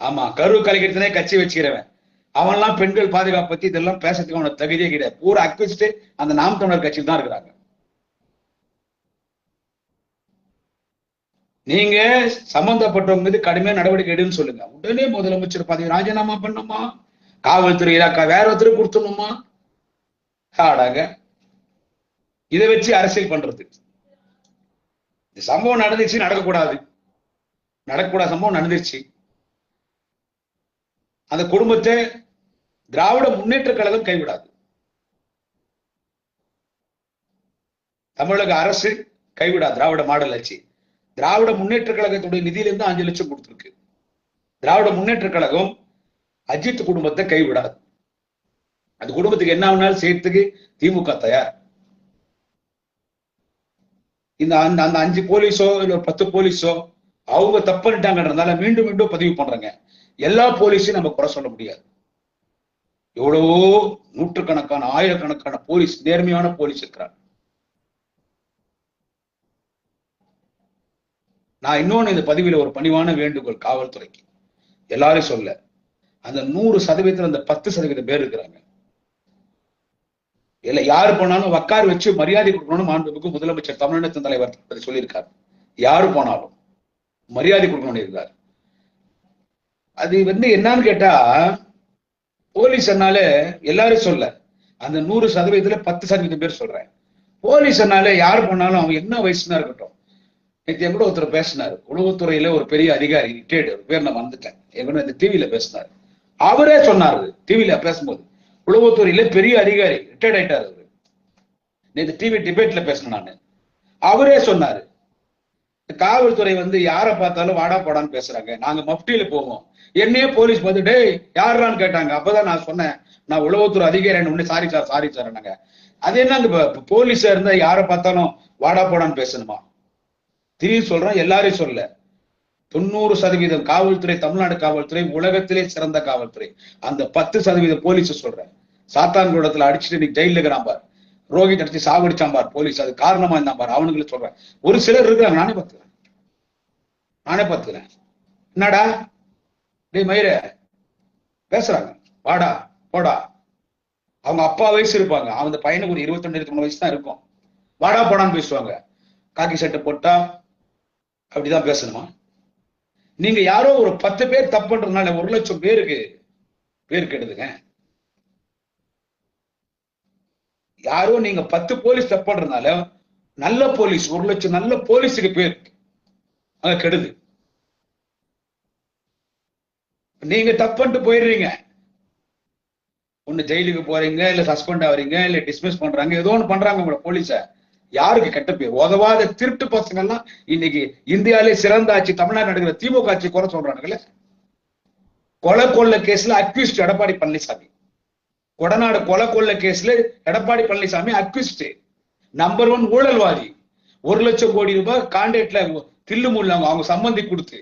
ஆமா கரு கலைக்கிறதுனே கட்சி வச்சுக்கிறவன். அவன்லாம் பெண்கள் பாதுகாப்பு பத்தி இதெல்லாம் பேசுறதுக்கு அவனோட தகுதியே கிடையாது. பூரா அக்விஸ்ட் அந்த நாம் தமிழர் கட்சியில் தான் இருக்கிறாங்க. நீங்க சம்பந்தப்பட்டவங்க மீது கடுமையான நடவடிக்கை எடுன்னு சொல்லுங்க. உடனே முதலமைச்சர் பதவி ராஜினாமா பண்ணுமா, காவல்துறை இலாக்கா வேற ஒருத்தருக்கு கொடுத்துடணுமா? ஆடாங்க இதை வச்சு அரசியல் பண்றது. இந்த சம்பவம் நடந்துச்சு, நடக்கக்கூடாது சம்பவம் நடந்துருச்சு. அந்த குடும்பத்தை திராவிட முன்னேற்ற கழகம் கைவிடாது, தமிழக அரசு கைவிடாது. திராவிட மாடல் ஆட்சி திராவிட முன்னேற்ற கழகத்துடைய நிதியிலிருந்து 5 லட்சம் கொடுத்திருக்கு. திராவிட முன்னேற்ற கழகம் அஜித் குடும்பத்தை கைவிடாது. அந்த குடும்பத்துக்கு என்ன வேணாலும் செய்யறதுக்கு திமுக தயார். இந்த அந்த 5 போலீஸோ இல்ல 10 போலீஸோ அவங்க தப்புட்டாங்கன்றதால மீண்டும் மீண்டும் பதிவு பண்றாங்க. எல்லா போலீஸையும் நம்ம குறை சொல்ல முடியாது. எவ்வளவோ நூற்றுக்கணக்கான ஆயிரக்கணக்கான போலீஸ், நேர்மையான போலீஸ் இருக்கிறாங்க. நான் இன்னொன்னு இந்த பதிவில் ஒரு பணிவான வேண்டுகோள் காவல்துறைக்கு, எல்லாரும் சொல்ல, அந்த 100% அந்த 10% பேர் இருக்கிறாங்க. இல்ல யாரு போனாலும் உட்கார வச்சு மரியாதை கொடுக்கணும்னு மாண்புமிகு முதலமைச்சர் தமிழ்நாட்டின் தலைவர் சொல்லியிருக்காரு. யாரு போனாலும் மரியாதை கொடுக்கணும்னு இருக்காரு. அது என்னன்னு கேட்டா, போலீஸ் என்னாலே எல்லாரும் சொல்ல, அந்த 100%ல 10% பேர் சொல்றேன். போலீஸ் என்னாலே யாரு போனாலும் அவங்க என்ன வயசுனா இருக்கட்டும். நேற்று என் கூட ஒருத்தர் பேசினாரு, உளவுத்துறையில ஒரு பெரிய அதிகாரி, ரிட்டையர்டு, பேர் நான் வந்துட்டேன், என் கூட இந்த டிவியில பேசினாரு. அவரே சொன்னாரு டிவியில பேசும்போது, உளவுத்துறையில பெரிய அதிகாரி ரிட்டையர்ட் ஆயிட்டாரு அவரு. நேற்று டிவி டிபேட்ல பேசினேன் நானு. அவரே சொன்னாரு, காவல்துறை யாரை பார்த்தாலும் வாடா போடான்னு பேசுறாங்க. நாங்க மப்டியில போவோம், என்னையே போலீஸ் பார்த்து டேய் யாருன்னு கேட்டாங்க. அப்பதான் நான் சொன்னேன், நான் உளவுத்துறை அதிகாரி. உடனே சாரி சார் நாங்க. அது என்ன போலீஸா இருந்தா யாரை பார்த்தாலும் வாடா போடான்னு பேசணுமா? திரும்பி சொல்றேன், எல்லாரையும் சொல்ல, 90% காவல்துறை, தமிழ்நாடு காவல்துறை உலகத்திலே சிறந்த காவல்துறை. அந்த 10% போலீஸ் சொல்றேன். சாத்தான்குளத்துல அடிச்சுட்டு நீ ஜெயில இருக்கிறான் பார், ரோஹித் அடிச்சு சாவடிச்சான் பார் போலீஸ், அது காரணமா இருந்தான் பார், அவனுங்களுக்கு சொல்றேன். ஒரு சிலர் இருக்கிறாங்க, நானே பார்த்துக்கிறேன். என்னடா டேய் மயிர பேசுறாங்க, வாடா போடா. அவங்க அப்பா வயசு இருப்பாங்க, அந்த பையனுக்கு ஒரு 22-23 வயசு தான் இருக்கும். வாடா போடான்னு பேசுவாங்க. காக்கி சட்டை போட்டா அப்படிதான் பேசணுமா? நீங்க யாரோ ஒரு 10 பேர் தப்பு பண்றதுனால 1 லட்சம் பேருக்கு கெடுதுங்க. யாரோ நீங்க 10 போலீஸ் தப்பு பண்றதுனால நல்ல போலீஸ் 1 லட்சம் நல்ல போலீஸுக்கு பேர் அங்க கெடுது. நீங்க தப்பு பண்ணிட்டு போயிடுறீங்க, ஒண்ணு ஜெயிலுக்கு போறீங்க, இல்ல சஸ்பெண்ட் ஆகுறீங்க, இல்ல டிஸ்மிஸ் பண்றாங்க, ஏதோ ஒண்ணு பண்றாங்க உங்களோட போலீஸ. யாருக்கு கெட்ட பேர்? உதவாத திருட்டு பசங்க எல்லாம் இன்னைக்கு இந்தியாவிலே சிறந்த ஆட்சி தமிழ்நாடு நடக்கிற திமுக ஆட்சி குறை சொல்றாங்கல்ல. கொலை கொள்ள கேஸ்ல அக்யூஸ்ட் எடப்பாடி பழனிசாமி. கொடநாடு கொலை கொள்ள கேஸ்ல எடப்பாடி பழனிசாமி அக்யூஸ்ட். நம்பர் 1 ஊழல்வாதி. 1,00,000 கோடி ரூபாய் கான்ட்ராக்ட்ல தில்லு முள்ளாங்க அவங்க சம்பந்தி கொடுத்து.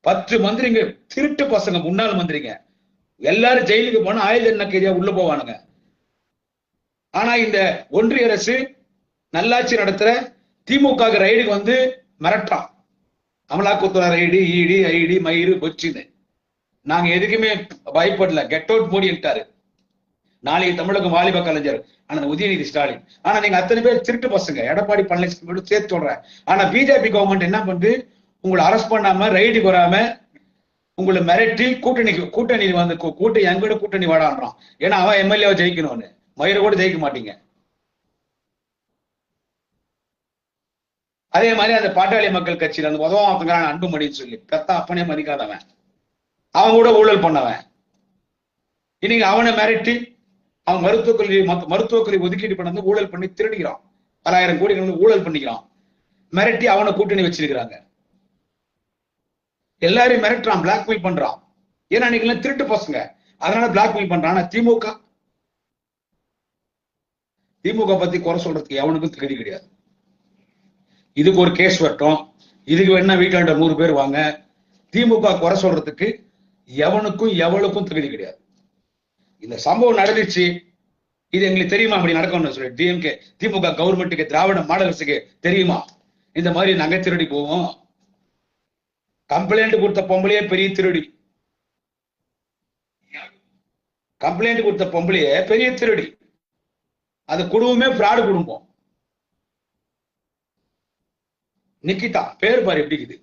10 மந்திரிங்க திருட்டு பசங்க, முன்னாள் மந்திரிங்க எல்லாரும் ஜெயிலுக்கு போனா ஆயுத தண்டனை உள்ள போவானுங்க. ஆனா இந்த ஒன்றிய அரசு நல்லாட்சி நடத்துற திமுக ரைடுக்கு வந்து மிரட்டான். அமலாக்கத்துறை ரைடு, இடி, ஐடி, மயிறு, கொச்சின்னு. நாங்க எதுக்குமே பயப்படல. கெட் அவுட் மோடிட்டாரு. நாளைக்கு தமிழகம் வாலிப கலைஞர் ஆனா உதயநிதி ஸ்டாலின். ஆனா நீங்க அத்தனை பேர் திருட்டு பசங்க. எடப்பாடி பழனிசாமி சேர்த்து சொல்றேன். ஆனா பிஜேபி கவர்மெண்ட் என்ன பண்ணுது, உங்களை அரெஸ்ட் பண்ணாம ரைடுக்கு வராம உங்களை மிரட்டி கூட்டணி வந்து எங்கூட கூட்டணி வாடான்றான். ஏன்னா அவன் எம்எல்ஏவை ஜெயிக்கணும்னு. மயிரை கூட ஜெயிக்க மாட்டீங்க. அதே மாதிரி அந்த பாட்டாளி மக்கள் கட்சியில் அந்த உதவாங்கிறான் அன்புமணின்னு சொல்லி பெத்தா அப்பனே மதிக்காதவன், அவன் கூட ஊழல் பண்ணவன். இன்னைக்கு அவனை மிரட்டி அவன் மருத்துவக் கல்வி ஒதுக்கீடு பண்ணி ஊழல் பண்ணி திருடுகிறான். 1000 கோடி ஊழல் பண்ணிக்கிறான். மிரட்டி அவனை கூட்டணி வச்சிருக்கிறாங்க. எல்லாரையும் மிரட்டுறான், பிளாக்மெயில் பண்றான். ஏன்னா அன்னைக்கு திருட்டு பசங்க, அதனால பிளாக்மெயில் பண்றான். திமுக பத்தி குறை சொல்றதுக்கு எவனுக்கும் தகுதி கிடையாது. இதுக்கு ஒரு கேஸ் வரட்டும், இதுக்கு வேணா வீட்டாண்ட 100 பேர் வாங்க. திமுக குறை சொல்றதுக்கு எவனுக்கும் எவளுக்கும் தகுதி கிடையாது. இந்த சம்பவம் நடந்துச்சு, இது எங்களுக்கு தெரியுமா அப்படி நடக்கும்னு சொல்லி டிஎம்கே திமுக கவர்மெண்ட்டுக்கு திராவிட மாடல் அரசுக்கு தெரியுமா இந்த மாதிரி நகை திருடி போவோம்? கம்ப்ளைண்ட் கொடுத்த பொம்பளையே பெரிய திருடி. கம்ப்ளைண்ட் கொடுத்த பொம்பளையே பெரிய திருடி. அது குடும்பமே பிராடு குடும்பம். நிக்கிதா பேர் பாரு எப்படி இருக்குது.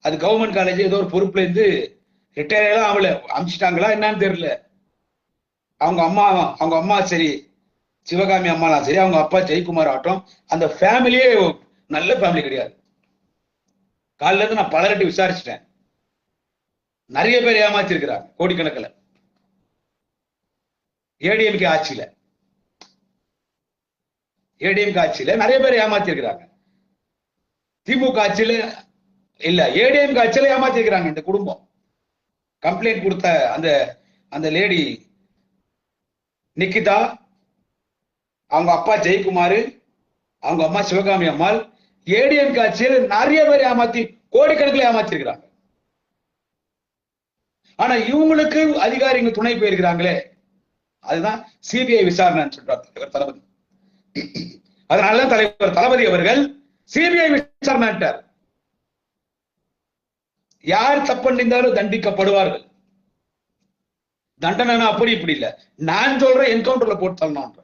அது கவர்மெண்ட் காலேஜ் ஏதோ ஒரு பொறுப்புல இருந்து ரிட்டையர் எல்லாம் அவளை அமிச்சிட்டாங்களா என்னன்னு தெரியல. அவங்க அம்மா சரி, சிவகாமி அம்மாலாம் சரி, அவங்க அப்பா ஜெயக்குமார் ஆட்டம், அந்த ஃபேமிலியே நல்ல ஃபேமிலி கிடையாது. காலையில இருந்து நான் பலரட்டி விசாரிச்சுட்டேன். நிறைய பேர் ஏமாத்திருக்கிறாங்க கோடிக்கணக்கில். ஏடிஎம்கே ஆட்சியில நிறைய பேர் ஏமாத்திருக்கிறாங்க. திமுக ஆட்சியில இல்ல, ஏடிஎம்கே ஆட்சியில ஏமாத்திருக்கிறாங்க இந்த குடும்பம். கம்ப்ளைண்ட் கொடுத்த அந்த லேடி நிக்கிதா, அவங்க அப்பா ஜெயக்குமார், அவங்க அம்மா சிவகாமி அம்மாள், ஏடிஎம் ஆட்சியில் நிறைய பேர் ஏமாத்தி கோடிக்கணக்கில் ஏமாத்திருக்கிறாங்க. ஆனா இவங்களுக்கு அதிகாரிங்க துணை போயிருக்கிறாங்களே, அதுதான் சிபிஐ விசாரணை சொல்றார் தலைவர் தளபதி. அதனாலதான் தலைவர் தளபதி அவர்கள் சிபிஐ விசாரணை. யார் தப்பண்டிருந்தாலும் தண்டிக்கப்படுவார்கள். தண்டனை அப்படி இப்படி இல்ல, நான் சொல்றேன் என்கவுண்டர்ல போட்டு தரணும்.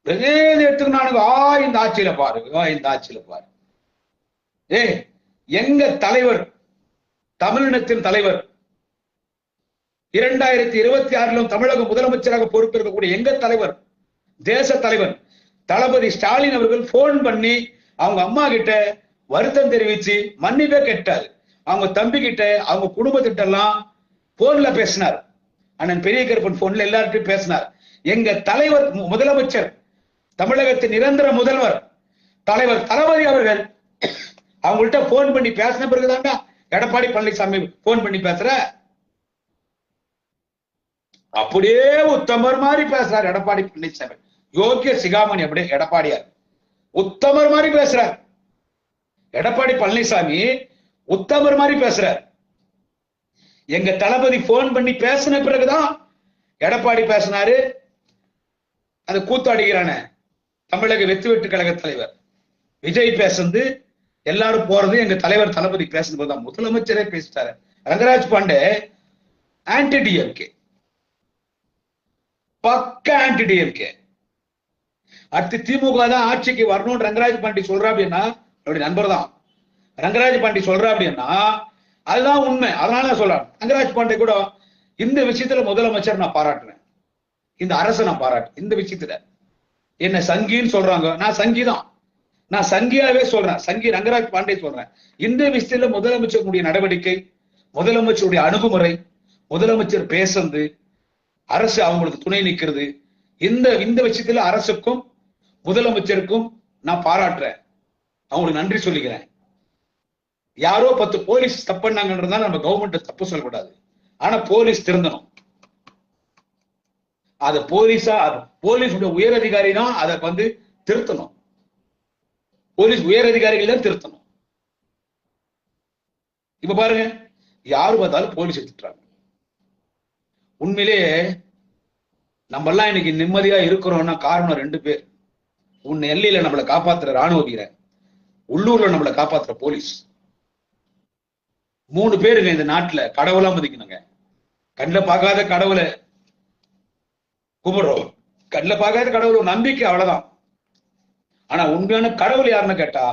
எடுத்துக்கினானுங்க, இந்த ஆட்சியில பாரு, இந்த ஆட்சியில பாரு. எங்க தலைவர், தமிழினத்தின் தலைவர், 2026 தமிழக முதலமைச்சராக பொறுப்பேற்கக்கூடிய எங்க தலைவர், தேச தலைவர் தளபதி ஸ்டாலின் அவர்கள் போன் பண்ணி அவங்க அம்மா கிட்ட வருத்தம் தெரிவிச்சு மன்னிப்பே கேட்டாரு. அவங்க தம்பி கிட்ட, அவங்க குடும்பத்திட்ட எல்லாம் போன்ல பேசினார். அண்ணன் பெரிய கருப்பன் போன்ல எல்லார்ட்டையும் பேசினார். எங்க தலைவர் முதலமைச்சர், தமிழகத்தின் நிரந்தர முதல்வர் தலைவர் தளபதி அவர்கள் அவங்கள்ட்ட போன் பண்ணி பேசின பிறகுதாங்க எடப்பாடி பழனிசாமி போன் பண்ணி பேசுற. அப்படியே உத்தமர் மாதிரி பேசுறார் எடப்பாடி பழனிசாமி. யோகிய சிகாமணி அப்படியே எடப்பாடியார் உத்தமர் மாதிரி பேசுறார். எடப்பாடி பழனிசாமி உத்தமர் மாதிரி பேசுறார். எங்க தளபதி போன் பண்ணி பேசின பிறகுதான் எடப்பாடி பேசினாரு. அந்த கூத்தாடுகிறான தமிழக வெற்றி கழக தலைவர் விஜய் பேசுறது, எல்லாரும் போறது, எங்க தலைவர் தளபதி பேசும்போதுதான் முதலமைச்சரே பேசிட்டாரு. ரங்கராஜ் பாண்டே ஆன்டி டிஎம்கே, பக்க ஆன்டி டிஎம்கே. அடுத்து திமுக தான் ஆட்சிக்கு வரணும் ரங்கராஜ் பாண்டி சொல்றா அப்படின்னா, அப்படி நண்பர் தான் ரங்கராஜ் பாண்டி சொல்றா அப்படின்னா அதுதான் உண்மை. அதனால சொல்றாங்க ரங்கராஜ் பாண்டே கூட இந்த விஷயத்துல முதலமைச்சர் நான் பாராட்டுறேன், இந்த அரசை நான் பாராட்டு. இந்த விஷயத்துல என்ன சங்கின்னு சொல்றாங்க, நான் சங்கிதான், நான் சங்கியாவே சொல்றேன், சங்கி ரங்கராஜ் பாண்டே சொல்றேன். இந்த விஷயத்துல முதலமைச்சருடைய நடவடிக்கை, முதலமைச்சருடைய அணுகுமுறை, முதலமைச்சர் பேசுறது, அரசு அவங்களுக்கு துணை நிற்கிறது, இந்த விஷயத்துல அரசுக்கும் முதலமைச்சருக்கும் நான் பாராட்டுறேன், அவங்களுக்கு நன்றி சொல்லிக்கிறேன். யாரோ 10 போலீஸ் தப்புனாங்கன்றதால நம்ம கவர்மெண்ட் தப்பு சொல்லக்கூடாது. ஆனா போலீஸ் திருந்தணும். அது போலீஸோட உயர் அதிகாரி தான் அதை வந்து திருத்தணும். போலீஸ் உயர் அதிகாரிகள் தான் திருத்தணும். இப்ப பாருங்க, யாரு பார்த்தாலும் போலீஸ் எடுத்துட்டாங்க. உண்மையிலேயே நம்ம எல்லாம் இன்னைக்கு நிம்மதியா இருக்கிறோம்னா காரணம் 2 பேர். உன் எல்லையில நம்மளை காப்பாத்துற ராணுவ வீரன், உள்ளூர்ல நம்மளை காப்பாத்துற போலீஸ். 3 பேருங்க இந்த நாட்டுல கடவுளா மதிக்கணுங்க. கண்ணில் பார்க்காத கடவுளை கும்பிடுறோம், கண்ணில் பார்க்காத கடவுள் நம்பிக்கை, அவ்வளவுதான். ஆனா உண்மையான கடவுள் யாருன்னு கேட்டா,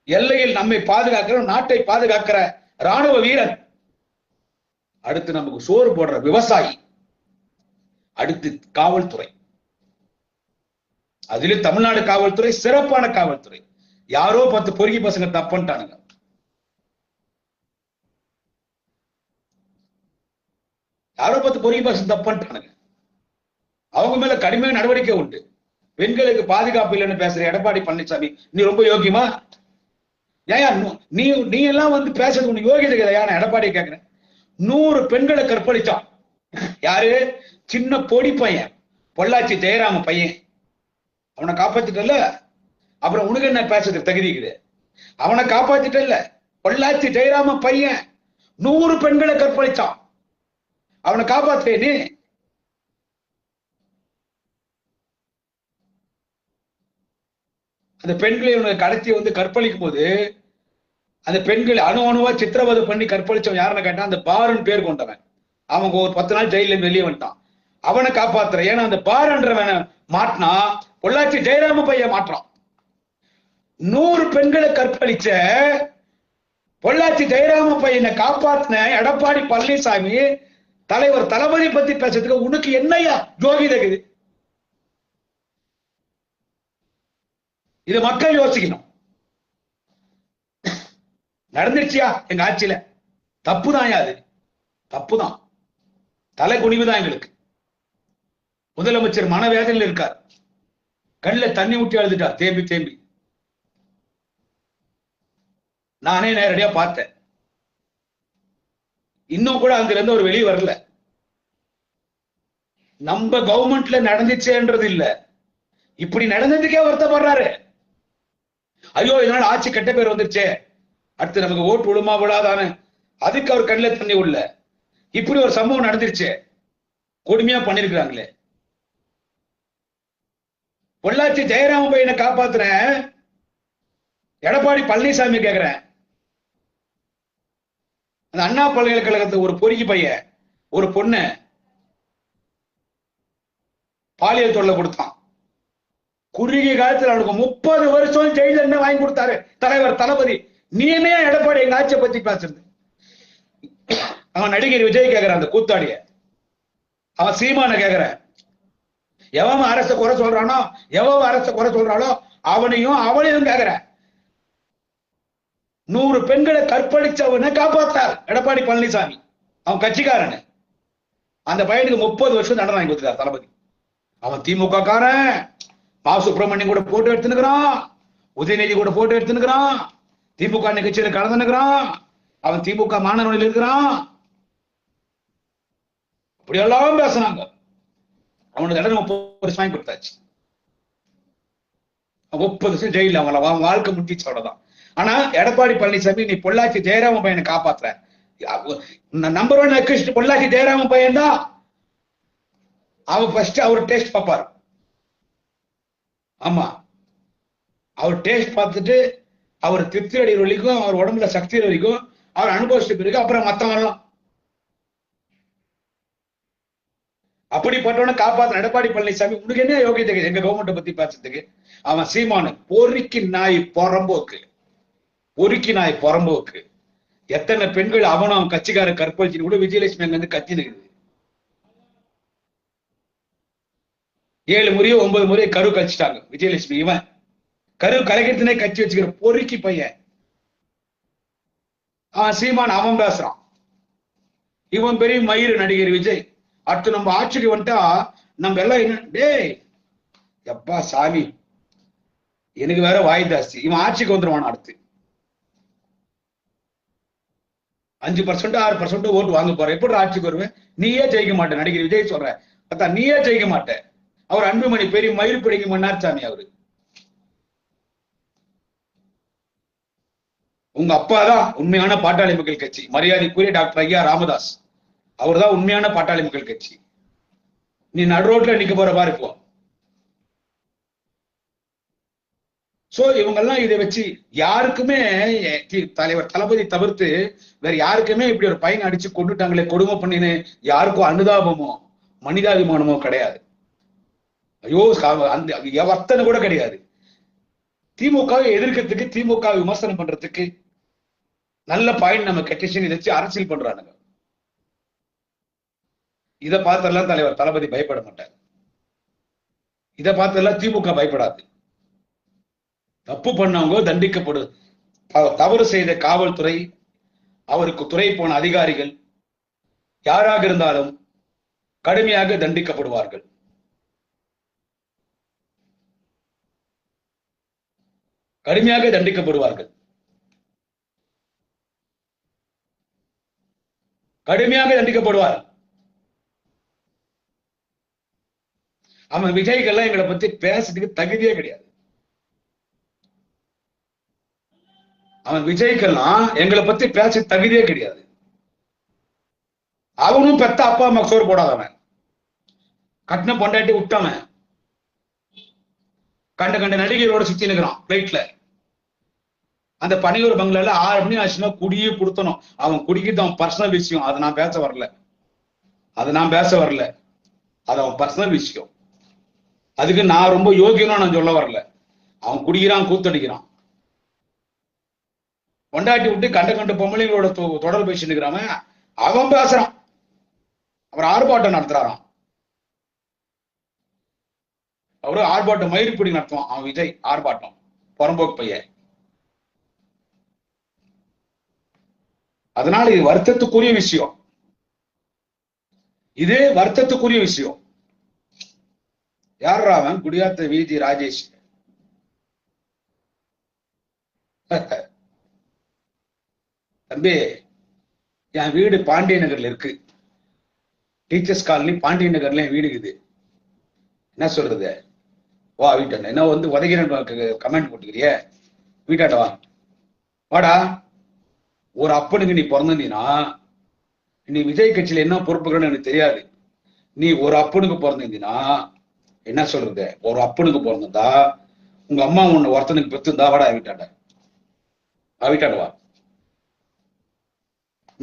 எல்லையில் நம்மை பாதுகாக்கிற, நாட்டை பாதுகாக்கிற ராணுவ வீரன், அடுத்து நமக்கு சோறு போடுற விவசாயி, அடுத்து காவல்துறை. அதிலும் தமிழ்நாடு காவல்துறை சிறப்பான காவல்துறை. யாரோ 10 பொறுக்கி பசங்க தப்புட்டானுங்க. யாரோ 10 பொறுக்கி பசங்க தப்புட்டானுங்க. அவங்க மேல கடுமையான நடவடிக்கை உண்டு. பெண்களுக்கு பாதுகாப்பு இல்லைன்னு பேசுற எடப்பாடி பழனிசாமி, நீ ரொம்ப யோகியமா? ஏன் நீ எல்லாம் வந்து பேசுறது உனக்கு யோகியதை கிடையாது. நான் எடப்பாடி கேட்கிறேன். 100 பெண்களை கற்பழிச்சான். யாரு? சின்ன பொடி பையன், பொள்ளாச்சி ஜெயராம பையன். அவனை காப்பாத்திட்டல, அப்புறம் உனக்கு என்ன பேசுறதுக்கு தகுதிக்குது? அவனை காப்பாத்திட்டல, பொள்ளாச்சி ஜெயராம பையன் 100 பெண்களை கற்பழிச்சான். அவனை காப்பாத்தே நீ? அந்த பெண்களை கடத்தி வந்து கற்பழிக்கும் போது அந்த பெண்களை அணுவா சித்திரவதை பண்ணி கற்பழிச்சவன் யாருன்னு கேட்டா, அந்த பாரன் பேர் கொண்டவன். அவங்க ஒரு 10 நாள் ஜெயில வெளியே வந்துட்டான். அவனை காப்பாத்துற. ஏன்னா அந்த பாரன்றவன மாட்டினா பொள்ளாச்சி ஜெயராம பையன் மாற்றான். 100 பெண்களை கற்பழிச்ச பொள்ளாச்சி ஜெயராம பையனை காப்பாத்தின எடப்பாடி பழனிசாமி தலைவர் தளபதி பத்தி பேசுறதுக்கு உனக்கு என்னையா யோகிதை இருக்குது? இத மக்கள் யோசிக்கணும். நடந்துருச்சியா எங்க ஆட்சியில? தப்புதான். அது தப்புதான். தலை குனிவுதான் எங்களுக்கு. முதலமைச்சர் மனவேதனையில் இருக்கார். கண்ணில் தண்ணி ஊட்டி அழுதுட்டார், தேம்பி தேம்பி. நானே நேரடியா பார்த்தேன். இன்னும் கூட அங்க இருந்து ஒரு வெளியே வரல. நம்ம கவர்மெண்ட்ல நடந்துச்சேன்றது இல்ல, இப்படி நடந்ததுக்கே வருத்தப்படுறாரு. ஐயோ இதனால ஆட்சி கெட்ட பேர் வந்துருச்சே, அடுத்து நமக்கு ஓட்டு விழுமா விழாதானே, அதுக்கு அவர் கண்ணில் தண்ணி உள்ள. இப்படி ஒரு சம்பவம் நடந்துருச்சு, கொடுமையா பண்ணிருக்கிறாங்களே. பொள்ளாச்சி ஜெயராம பையனை காப்பாத்துறேன் எடப்பாடி பழனிசாமி கேக்குறேன். அந்த அண்ணா பல்கலைக்கழகத்தை ஒரு பொறுக்கி பையன் ஒரு பொண்ணு பாலியல் தொல்லை கொடுத்தான். குறுகிய காலத்தில் அவனுக்கு 30 வருஷம் ஜெயில என்ன வாங்கி கொடுத்தாரு தலைவர் தளபதி. நீ என்ன எடப்பாடி எங்க ஆட்சியை பத்தி பேசுறது? அவன் நடிகர் விஜய் கேக்குறான், அந்த கூத்தாடிய. அவன் சீமான கேக்குறான். எவன் அரசை குறை சொல்றானோ, எவன் அரசை குறை சொல்றானோ அவனையும் கேக்குற. 100 பெண்களை கற்பழிச்சவனை காப்பாத்தார் எடப்பாடி பழனிசாமி. அவன் கட்சிக்காரன். அந்த பையனுக்கு 30 வருஷம் தண்டனை வாங்கி கொடுத்தார் தளபதி. அவன் திமுக காரன். மா சுப்பிரமணியம் கூட போட்டோ எடுத்துனுக்கிறான், உதயநிதி கூட போட்டோ எடுத்துனுக்கிறான், திமுக நிகழ்ச்சியில கலந்துனுக்கிறான். அவன் திமுக மாணவர்கள் இருக்கிறான். அப்படியெல்லாம் பேசினாங்க. அவனுக்கு தண்டனை 30 வருஷம் வாங்கி கொடுத்தாச்சு. 30 வருஷம் ஜெயில அவன் வாழ்க்கை முடிச்சு, அவ்வளவுதான். ஆனா எடப்பாடி பழனிசாமி நீ பொள்ளாச்சி ஜெயராம பையனை காப்பாத்துற. நம்பர் 1 அக்யூஸ்ட் பொள்ளாச்சி ஜெயராம பையன் தான். அவர் ஃபர்ஸ்ட் அவர் டேஸ்ட் பார்ப்பார். ஆமா, அவர் டேஸ்ட் பார்த்துட்டு அவர் திருப்தி அடைகிற வரைக்கும், அவர் உடம்புல சக்தி வரைக்கும் அவர் அனுபவிச்சுட்டு பிறகு அப்புறம் மத்தவங்கலாம். அப்படிப்பட்டவனை காப்பாற்ற எடப்பாடி பழனிசாமி. உனக்கு என்ன யோகியதை எங்க கவர்மெண்ட் பத்தி பேசுறதுக்கு? அவன் சீமானு பொறுக்கி நாய் புறம்போக்கு, பொறுக்கி நாய் புறம்போக்கு. எத்தனை பெண்கள் அவனும் கட்சிக்கார கற்பழிச்சு கூட விஜயலட்சுமி அங்க இருந்து கத்தி நிற்குது. 7 முறையோ 9 முறையோ கரு கழிச்சிட்டாங்க விஜயலட்சுமி. இவன் கரு கலைக்கிறதுனே கட்சி வச்சுக்கிற பொறுக்கி பையன். அவன் சீமான் அவன் பேசுறான். இவன் பெரிய மயிறு நடிகர் விஜய். அடுத்து நம்ம ஆட்சிக்கு வந்துட்டா நம்ம எல்லாம் என்ன டேய் எப்பா சாமி, எனக்கு வேற வாய் ஜாஸ்தி. இவன் ஆட்சிக்கு வந்துருவான். அடுத்து 5% 6% ஓட்டு வாங்க போற. எப்படி ஆட்சிக்கு வருவேன்? நீயே ஜெயிக்க மாட்டேன் நடிகர் விஜய் சொல்ற. நீயே ஜெயிக்க மாட்ட. அவர் அன்புமணி பெரிய மயில் பிடிங்க மன்னார்சாமி. அவரு உங்க அப்பா தான் உண்மையான பாட்டாளி மக்கள் கட்சி. மரியாதைக்குரிய டாக்டர் ஐயா ராமதாஸ் அவர் தான் உண்மையான பாட்டாளி மக்கள் கட்சி. நீ நடு ரோட்ல நிக்க போற பாரு இப்போ. சோ இவங்கெல்லாம் இதை வச்சு யாருக்குமே தலைவர் தளபதி தவிர்த்து வேற யாருக்குமே இப்படி ஒரு பையன் அடிச்சு கொண்டுட்டாங்களே, கொடுமை பண்ணின்னு யாருக்கும் அனுதாபமோ மனிதாபிமானமோ கிடையாது. ஐயோ அந்த வர்த்தனை கூட கிடையாது. திமுகவை எதிர்க்கிறதுக்கு, திமுக விமர்சனம் பண்றதுக்கு நல்ல பாயிண்ட் நம்ம கட்டிஷன் இதை வச்சு அரசியல் பண்றானுங்க. இதை பார்த்தெல்லாம் தலைவர் தளபதி பயப்பட மாட்டார். இதை பார்த்தெல்லாம் திமுக பயப்படாது. தப்பு பண்ணவங்க தண்டிக்கப்படு. தவறு செய்த காவல்துறை, அவருக்கு துறை போன அதிகாரிகள் யாராக இருந்தாலும் கடுமையாக தண்டிக்கப்படுவார்கள். கடுமையாக தண்டிக்கப்படுவார்கள். கடுமையாக தண்டிக்கப்படுவார். அவன் விஜய்கெல்லாம் எங்களை பத்தி பேசுறதுக்கு தகுதியே கிடையாது. அவன் விஜய்க்கெல்லாம் எங்களை பத்தி பேச தகுதியே கிடையாது. அவனும் பெத்த அப்பா அம்மா சோறு போடாதவன், கட்டின பொண்டாட்டி விட்டவன், கண்ட கண்ட நடிகையோட சுத்தி நிற்கிறான் பிளைட்ல. அந்த பனையூர் பங்களால 6 மணி ஆச்சுன்னா குடியே கொடுத்தனும். அவன் குடிக்கிறது அவன் பர்சனல் விஷயம். அதை நான் பேச வரல. அது அவன் பர்சனல் விஷயம். அதுக்கு நான் ரொம்ப யோகியனும் நான் சொல்ல வரல. அவன் குடிக்கிறான், கூத்தடிக்கிறான். பொண்டாட்டி விட்டு கண்ட கண்ட பொம்பளைங்களோட தொடர்பு பேசினுக்கிறாம அவன் பேசுறான். அவர் ஆர்ப்பாட்டம் நடத்துறாராம். அவரு ஆர்ப்பாட்டம் மயிர்பிடி நடத்துவான். அவன் விஜய் ஆர்ப்பாட்டம் புறம்போக்கு பையன். அதனால இது வருத்தத்துக்குரிய விஷயம். இது வருத்தத்துக்குரிய விஷயம். யார் அவன்? குடியாத்த விஜி ராஜேஷ். தம்பி, என் வீடு பாண்டிய நகர்ல இருக்கு. டீச்சர்ஸ் காலனி பாண்டிய நகர்ல என் வீடு இருக்குது. என்ன சொல்றது? வா வீட்டாண்ட. என்ன வந்து உதகிறேன் கமெண்ட் போட்டுக்கிறிய? வீட்டாண்ட வா, வாடா. ஒரு அப்பனுக்கு நீ பிறந்தீங்கன்னா, நீ விஜய் கட்சியில என்ன பொறுப்புகள்னு எனக்கு தெரியாது. நீ ஒரு அப்பனுக்கு பிறந்தீங்கன்னா என்ன சொல்றது? ஒரு அப்பனுக்கு பிறந்தா உங்க அம்மா உன்னை ஒருத்தனுக்கு பெற்றுந்தா வாடா வீட்டாண்ட. வீட்டாண்ட வா.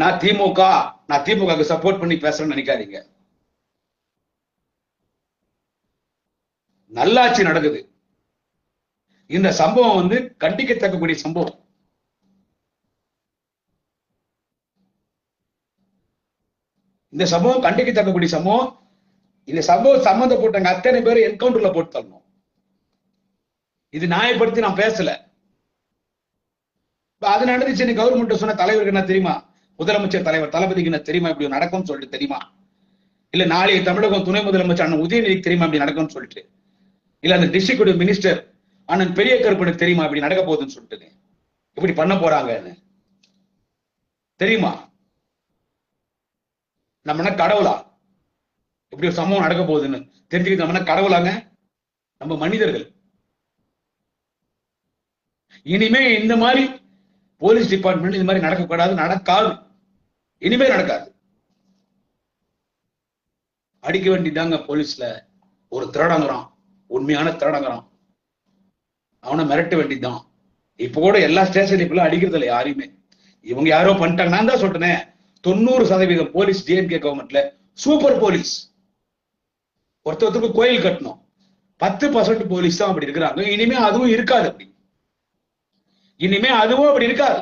நான் திமுக சப்போர்ட் பண்ணி பேசுறேன்னு நினைக்காதீங்க. நல்லாட்சி நடக்குது. இந்த சம்பவம் வந்து கண்டிக்கத்தக்கக்கூடிய சம்பவம். இந்த சம்பவம் கண்டிக்கத்தக்கக்கூடிய சம்பவம். இந்த சம்பவம் சம்பந்தப்பட்டவங்க அத்தனை பேர் என்கவுண்டர்ல போட்டு தரணும். இது நியாயப்படுத்தி நான் பேசல. அது நடந்துச்சு. கவர்மெண்ட் சொன்ன தலைவருக்கு என்ன தெரியுமா? முதலமைச்சர் தலைவர் தளபதிக்கு என்ன தெரியுமா இப்படி நடக்கும்னு சொல்லிட்டு தெரியுமா? இல்ல நாளைக்கு தமிழகம் துணை முதலமைச்சர் அண்ணன் உதயநிதிக்கு தெரியுமா இப்படி நடக்கும்னு சொல்லிட்டு? இல்ல அந்த டிஸ்ட்ரிக்ட் மினிஸ்டர் அண்ணன் பெரிய கருப்பனுக்கு தெரியுமா இப்படி நடக்க போகுதுன்னு சொல்லிட்டு? இப்படி பண்ண போறாங்கன்னு தெரியுமா? நம்ம என்ன கடவுளா? இப்படி ஒரு சம்பவம் நடக்க போகுதுன்னு தெரிஞ்சுக்கிட்டு நம்ம என்ன கடவுளாங்க? நம்ம மனிதர்கள். இனிமே இந்த மாதிரி போலீஸ் டிபார்ட்மெண்ட் இந்த மாதிரி நடக்கக்கூடாது, நடக்காது. இனிமே நடக்காது. அடிக்க வேண்டியதாங்க போலீஸ்ல. ஒரு திருடங்கிறான், உண்மையான திருடங்கிறான், அவனை மிரட்ட வேண்டியதுதான். இப்ப கூட எல்லா ஸ்டேஷன் இப்பெல்லாம் அடிக்கிறது இல்லை யாரையுமே. இவங்க யாரோ பண்ணிட்டாங்க. நான் தான் சொல்றேன், 90% போலீஸ் டிஎம்கே கவர்மெண்ட்ல சூப்பர் போலீஸ். ஒருத்தருக்கு கோயில் கட்டணும், 10% போலீஸ் தான் அப்படி இருக்கிறாங்க. இனிமே அதுவும் இருக்காது. அப்படி இனிமே அதுவும் அப்படி இருக்காது.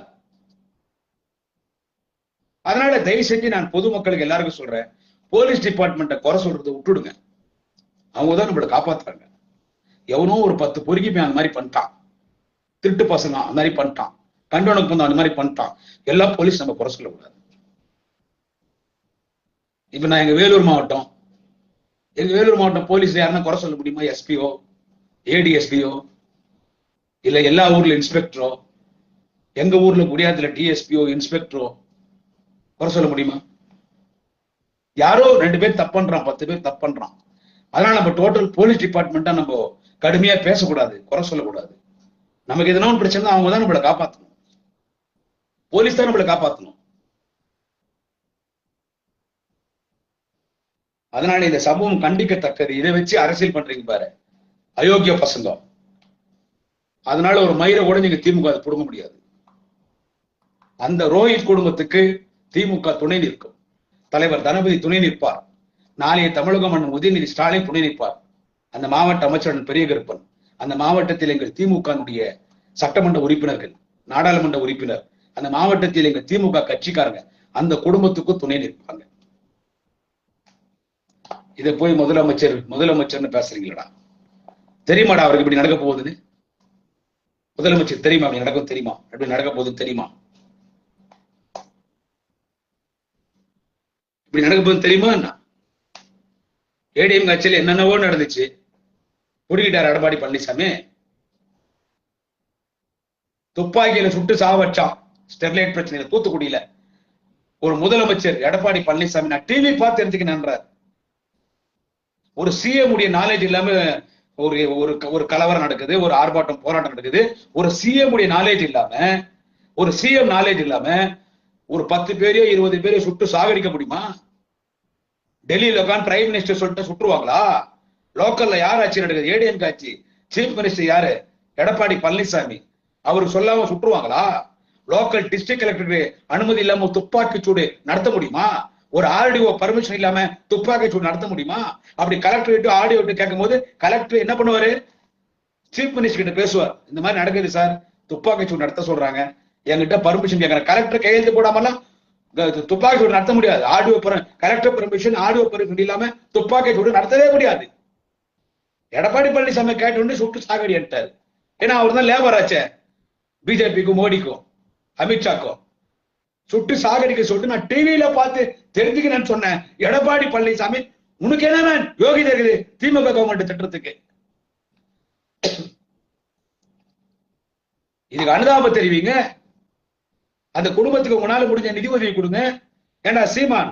அதனால தயவு செஞ்சு நான் பொதுமக்களுக்கு எல்லாருக்கும் சொல்றேன், போலீஸ் டிபார்ட்மெண்ட்டை குறை சொல்றதை விட்டுடுங்க. அவங்க தான் நம்மளை காப்பாத்துறாங்க. எவனோ ஒரு 10 பொறுக்கி போய் அந்த மாதிரி பண்ணிட்டான், திருட்டு பசங்க அந்த மாதிரி பண்ணிட்டான், கண்டோனுக்கு வந்து அந்த மாதிரி பண்ணிட்டான், எல்லா போலீஸ் நம்ம குறை சொல்லக்கூடாது. இப்ப நான் எங்க வேலூர் மாவட்டம் போலீஸ் யாருன்னா குறை சொல்ல முடியுமா? எஸ்பிஓ, ஏடிஎஸ்பிஓ, இல்ல எல்லா ஊர்ல இன்ஸ்பெக்டரோ, எங்க ஊர்ல குடியாத்துல டிஎஸ்பிஓ, இன்ஸ்பெக்டரோ குறை சொல்ல முடியுமா? யாரோ 2 பேர் தப்பு பண்றான், 10 பேர் தப்பு பண்றான். அதனால நம்ம டோட்டல் போலீஸ் டிபார்ட்மெண்ட்டா நம்ம கடுமையா பேசக்கூடாது, குறை சொல்லக்கூடாது. நமக்கு எதனா ஒரு பிரச்சனை அவங்க தான் நம்மளை காப்பாற்றணும், போலீஸ் தான் நம்மளை காப்பாற்றணும். அதனால இந்த சம்பவம் கண்டிக்கத்தக்கது. இதை வச்சு அரசியல் பண்றீங்க பாரு, அயோக்கிய பசங்க. அதனால ஒரு மயிரை கூட நீங்க திமுக புடுங்க முடியாது. அந்த ரோஹித் குடும்பத்துக்கு திமுக துணை நிற்கும். தலைவர் தளபதி துணை நிற்பார். நாளைய தமிழக மன்னன் உதயநிதி ஸ்டாலின் துணை நிற்பார். அந்த மாவட்ட அமைச்சர் பெரிய கருப்பன், அந்த மாவட்டத்தில் எங்கள் திமுக சட்டமன்ற உறுப்பினர்கள், நாடாளுமன்ற உறுப்பினர், அந்த மாவட்டத்தில் எங்கள் திமுக கட்சிக்காரங்க அந்த குடும்பத்துக்கு துணை நிற்பாங்க. இதை போய் முதலமைச்சர்னு பேசுறீங்களா? தெரியுமாடா அவருக்கு இப்படி நடக்க போகுதுன்னு? முதலமைச்சர் தெரியுமா அப்படி நடக்கும்? தெரியுமா அப்படி நடக்க போகுதுன்னு தெரியுமா? இப்படி நடக்க போகுது தெரியுமா? என்ன ஏடிஎம் கட்சியில் என்னென்னவோ நடந்துச்சு. குடிக்கிட்டார் எடப்பாடி பழனிசாமி, துப்பாக்கியில சுட்டு சாவச்சான் ஸ்டெர்லைட் பிரச்சனையில தூத்துக்குடியில. ஒரு முதலமைச்சர் எடப்பாடி பழனிசாமி நான் டிவி பார்த்து தெரிஞ்சுக்கினேன்றார். ஒரு சிஎம் உடைய நாலேஜ் இல்லாம ஒரு கலவரம் நடக்குது, ஒரு ஆர்ப்பாட்டம் போராட்டம் நடக்குது. ஒரு சிஎம் உடைய நாலேஜ் இல்லாம, ஒரு சிஎம் நாலேஜ் இல்லாம ஒரு 10 பேரையோ 20 பேரையோ சுட்டு சாகடிக்க முடியுமா? டெல்லியில உட்காந்து பிரைம் மினிஸ்டர் சொல்லிட்டு சுட்டுருவாங்களா? லோக்கல்ல யார் ஆட்சி நடக்குது? ஏடிஎம் ஆட்சி. சீஃப் மினிஸ்டர் யாரு? எடப்பாடி பழனிசாமி. அவருக்கு சொல்லாம சுட்டுருவாங்களா? லோக்கல் டிஸ்ட்ரிக்ட் கலெக்டருக்கு அனுமதி இல்லாம துப்பாக்கி சூடு நடத்த முடியுமா? ஒரு ஆர்டிஓ பர்மிஷன் இல்லாம துப்பாக்கி சூடு நடத்த முடியுமா? அப்படி கலெக்டர் விட்டு ஆடியோ விட்டு கேட்கும் போது கலெக்டர் என்ன பண்ணுவாரு? சீஃப் மினிஸ்டர் கிட்ட பேசுவார். இந்த மாதிரி நடக்குது சார், துப்பாக்கி சூடு நடத்த சொல்றாங்க, என்கிட்ட பர்மிஷன் கேட்கறேன். கலெக்டர் கையெழுத்து போடாமலாம் துப்பாக்கி சூடு நடத்த முடியாது. கலெக்டர் பர்மிஷன், ஆடியோ பர்மிஷன் இல்லாம துப்பாக்கி சூடு நடத்தவே முடியாது. எடப்பாடி பழனிசாமி கேட்டு சுட்டு சாகடி எடுத்தாரு. ஏன்னா அவர் தான் லேபர் ஆச்சே பிஜேபிக்கும் மோடிக்கும் அமித்ஷாக்கும். சுட்டு சாகடிக்க சொல்லிட்டு நான் டிவியில பார்த்து தெரிஞ்சுக்கிறேன்னு சொன்னேன். எடப்பாடி பழனிசாமி உனக்கு என்ன யோகிதை இருக்குது திமுக கவர்மெண்ட் திட்டத்துக்கு? இதுக்கு அனுதாபம் தெரிவிங்க. அந்த குடும்பத்துக்கு உங்களால முடிஞ்ச நிதி உதவி கொடுங்க. ஏண்டா சீமான்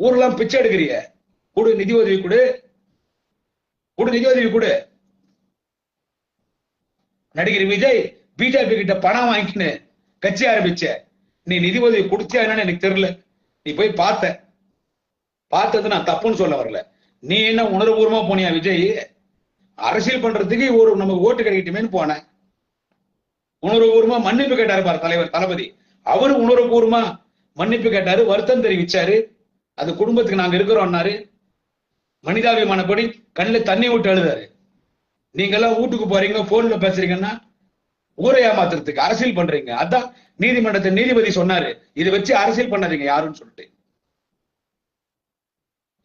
ஊர்லாம் பிச்சை எடுக்கிறிய, கொடு நிதி உதவி கொடு, நிதி உதவி கொடு. நடிகர் விஜய் பிஜேபி கிட்ட பணம் வாங்கிக்கின்னு கட்சி ஆரம்பிச்ச, நீ நிதி உதவி கொடுத்தியா என்னன்னு எனக்கு தெரியல. நீ போய் பார்த்தது நான் தப்புன்னு சொல்ல வரல. நீ என்ன உணர்வுபூர்வமா போனியா விஜய்? அரசியல் பண்றதுக்கு ஒரு நமக்கு ஓட்டு கிடைக்கட்டுமேன்னு போன. உணர்வுபூர்வமா மன்னிப்பு கேட்டாரு பாரு தலைவர் தளபதி. அவரு உணர்வுபூர்வமா மன்னிப்பு கேட்டாரு, வருத்தம் தெரிவிச்சாரு. அது குடும்பத்துக்கு நாங்க இருக்கிறோம்னாரு. மனிதாபிமானப்படி கண்ணில் தண்ணி விட்டு அழுதாரு. நீங்க எல்லாம் வீட்டுக்கு போறீங்க, போன்ல பேசுறீங்கன்னா ஊரை ஏமாத்துறதுக்கு அரசியல் பண்றீங்க. அதான் நீதிமன்றத்தின் நீதிபதி சொன்னாரு, இதை வச்சு அரசியல் பண்ணாதீங்க யாருன்னு சொல்லிட்டு.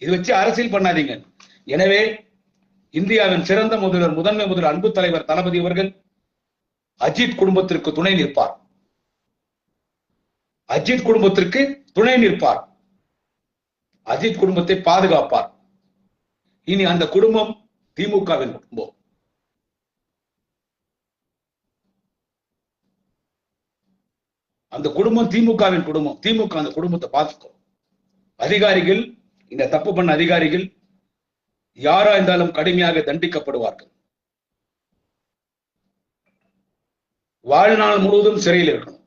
இது வச்சு அரசியல் பண்ணாதீங்க. எனவே இந்தியாவின் சிறந்த முதல்வர், முதன்மை முதல்வர், அன்பு தலைவர் தளபதி அவர்கள் அஜித் குடும்பத்திற்கு துணை நிற்பார். அஜித் குடும்பத்திற்கு துணை நிற்பார். அஜித் குடும்பத்தை பாதுகாப்பார். இனி அந்த குடும்பம் திமுகவின் குடும்பம். அந்த குடும்பம் திமுகவின் குடும்பம். திமுக அந்த குடும்பத்தை பார்த்துக்கும். அதிகாரிகள், இந்த தப்பு பண்ண அதிகாரிகள் யாரா இருந்தாலும் கடுமையாக தண்டிக்கப்படுவார்கள். வாழ்நாள் முழுவதும் சிறையில் இருக்கணும்.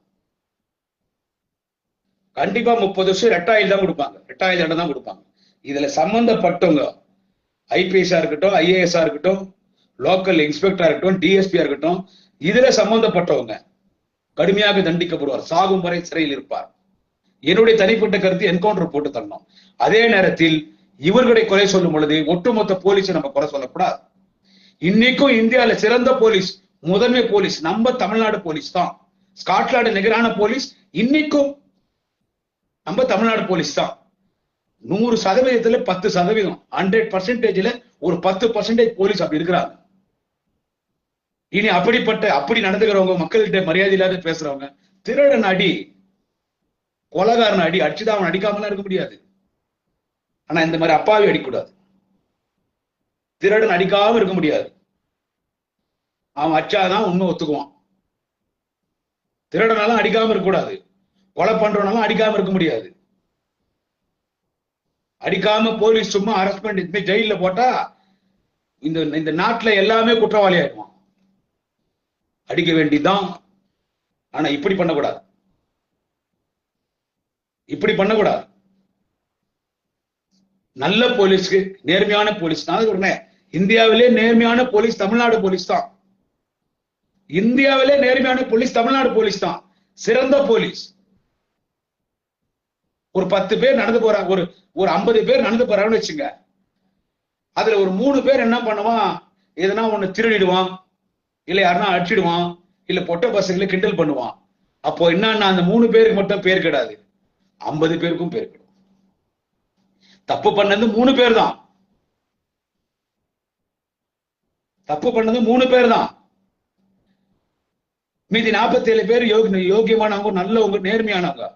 கண்டிப்பா 30 வருஷம் ரெட்டாயில் தான் கொடுப்பாங்க. ரெட்டாயில் இடம் தான் கொடுப்பாங்க. இதுல சம்பந்தப்பட்டவங்க ஐபிஎஸ்ஆ இருக்கட்டும், ஐஏஎஸ்ஆ இருக்கட்டும், லோக்கல் இன்ஸ்பெக்டரா இருக்கட்டும், டிஎஸ்பியா இருக்கட்டும், இதுல சம்பந்தப்பட்டவங்க கடுமையாக தண்டிக்கப்படுவார். சாகும் வரை சிறையில் இருப்பார். என்னுடைய தனிப்பட்ட கருத்து என்கவுண்டர் போட்டு தரணும். அதே நேரத்தில் இவர்களை குறை சொல்லும் பொழுது ஒட்டுமொத்த போலீஸை நம்ம குறை சொல்லக்கூடாது. இன்னைக்கும் இந்தியாவில சிறந்த போலீஸ், முதன்மை போலீஸ் நம்ம தமிழ்நாடு போலீஸ் தான். ஸ்காட்லாந்து நிகரான போலீஸ் இன்னைக்கும் நம்ம தமிழ்நாடு போலீஸ் தான். 100% 10%, 100%, ஒரு 10% போலீஸ் அப்படி இருக்கிறாங்க. இனி அப்படி நடந்துக்கிறவங்க, மக்கள்கிட்ட மரியாதை இல்லாத பேசுறவங்க, திருடன் அடி, கொலகாரன் அடி அடிச்சுதான் அவன் அடிக்காமலாம் இருக்க முடியாது. ஆனா இந்த மாதிரி அப்பாவி அடிக்கூடாது. திருடன் அடிக்காம இருக்க முடியாது. அவன் அச்சாதான் உண்மை ஒத்துக்குவான். திருடனாலும் அடிக்காம இருக்க கூடாது. கொலை பண்றவனாலும் அடிக்காம இருக்க முடியாது. அடிக்காம போலீஸ் சும்மா அரெஸ்ட் பண்ணி ஜெயில போட்டா இந்த நாட்டுல எல்லாமே குற்றவாளி ஆயிடுவான். அடிக்க வேண்டியதுதான். ஆனா இப்படி பண்ணக்கூடாது, இப்படி பண்ணக்கூடாது. நல்ல போலீஸ்க்கு, நேர்மையான போலீஸ். நான் சொல்றேன், இந்தியாவிலே நேர்மையான போலீஸ் தமிழ்நாடு போலீஸ் தான். இந்தியாவிலே நேர்மையான போலீஸ் தமிழ்நாடு போலீஸ் தான். சிறந்த போலீஸ். ஒரு 10 பேர் நடந்து போறாங்க, ஒரு 50 பேர் நடந்து போறாங்கன்னு வச்சுங்க. அதுல ஒரு 3 பேர் என்ன பண்ணுவான், எதனா ஒண்ணு திருடிடுவான், இல்ல யாருன்னா அடிச்சிடுவான், இல்ல பொட்ட பசங்களை கிண்டல் பண்ணுவான். அப்போ என்னன்னா அந்த 3 பேருக்கு மட்டும் பேர் கிடையாது, 50 பேருக்கும் பேர் கிடையாது. தப்பு பண்ணது 3 பேர் தான். தப்பு பண்ணது 3 பேர் தான். மீதி 47 பேர் யோகியமானவங்க, நல்லவங்க, நேர்மையானவங்க.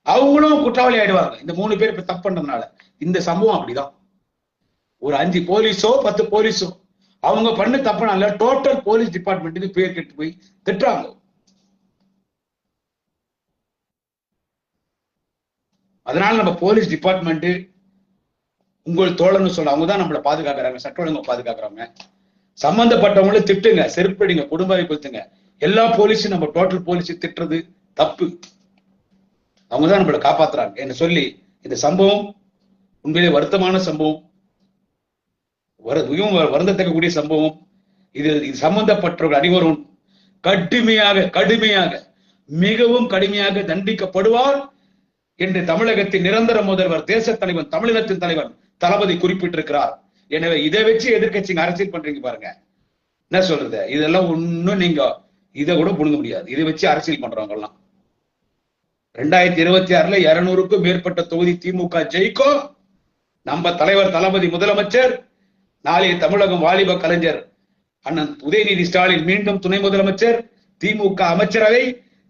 அவங்களும் குற்றவாளி ஆயிடுவாங்க இந்த 3 பேர் இப்ப தப்பு பண்றதுனால. இந்த சம்பவம் அப்படிதான். ஒரு 5 போலீஸோ 10 போலீஸோ அவங்க பண்ண தப்புனால டோட்டல் போலீஸ் டிபார்ட்மெண்ட்டுக்கு பேர் கெட்டு போய் திட்டுறாங்க. அதனால நம்ம போலீஸ் டிபார்ட்மெண்ட் உங்கள் தோழன்னு சொல்ல, அவங்க தான் நம்மளை பாதுகாக்கிறாங்க, சட்ட ஒழுங்கை பாதுகாக்கிறாங்க. சம்பந்தப்பட்டவங்கள திட்டுங்க, செருப்படிங்க, குடும்பத்தை கொடுத்துங்க. எல்லா போலீஸும் நம்ம டோட்டல் போலீஸ் திட்டுறது தப்பு. அவங்கதான் நம்மளை காப்பாத்துறாங்க என்று சொல்லி இந்த சம்பவம் உண்மையிலே வருத்தமான சம்பவம், மிகவும் வருந்தத்தக்கக்கூடிய சம்பவம். இது சம்பந்தப்பட்டவர்கள் அனைவரும் கடுமையாக மிகவும் கடுமையாக தண்டிக்கப்படுவார் என்று தமிழகத்தின் நிரந்தர முதல்வர், தேச தலைவர், தமிழினத்தின் தலைவர் தளபதி குறிப்பிட்டிருக்கிறார். எனவே இதை வச்சு எதிர்கட்சிங்க அரசியல் பண்றீங்க பாருங்க, என்ன சொல்றது, இதெல்லாம் ஒன்னும் நீங்க இதை கூட புடுங்க முடியாது. இதை வச்சு அரசியல் பண்றவங்க எல்லாம் 2026ல 200க்கும் மேற்பட்ட தொகுதி திமுக ஜெயிக்கும். நம்ம தலைவர் தளபதி முதலமைச்சர், நாளைய தமிழகம் வாலிப கலைஞர் அண்ணன் உதயநிதி ஸ்டாலின் மீண்டும் துணை முதலமைச்சர், திமுக அமைச்சரவை,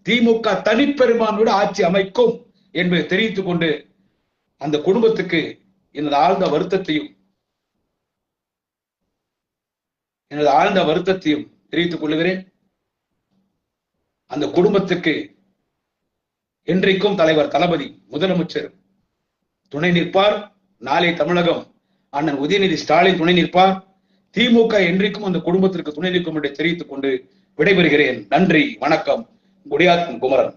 திமுக தனிப்பெரும்பான்மையோடு ஆட்சி அமைக்கும் என்பதை தெரிவித்துக் கொண்டு அந்த குடும்பத்துக்கு எனது ஆழ்ந்த வருத்தத்தையும் தெரிவித்துக் கொள்கிறேன். அந்த குடும்பத்துக்கு என்றைக்கும் தலைவர் தளபதி முதலமைச்சர் துணை நிற்பார். நாளை தமிழகம் அண்ணன் உதயநிதி ஸ்டாலின் துணை நிற்பார். திமுக என்றைக்கும் அந்த குடும்பத்திற்கு துணை நிற்கும் என்று தெரிவித்துக் கொண்டு விடைபெறுகிறேன். நன்றி, வணக்கம். குடியாத்தம் குமரன்.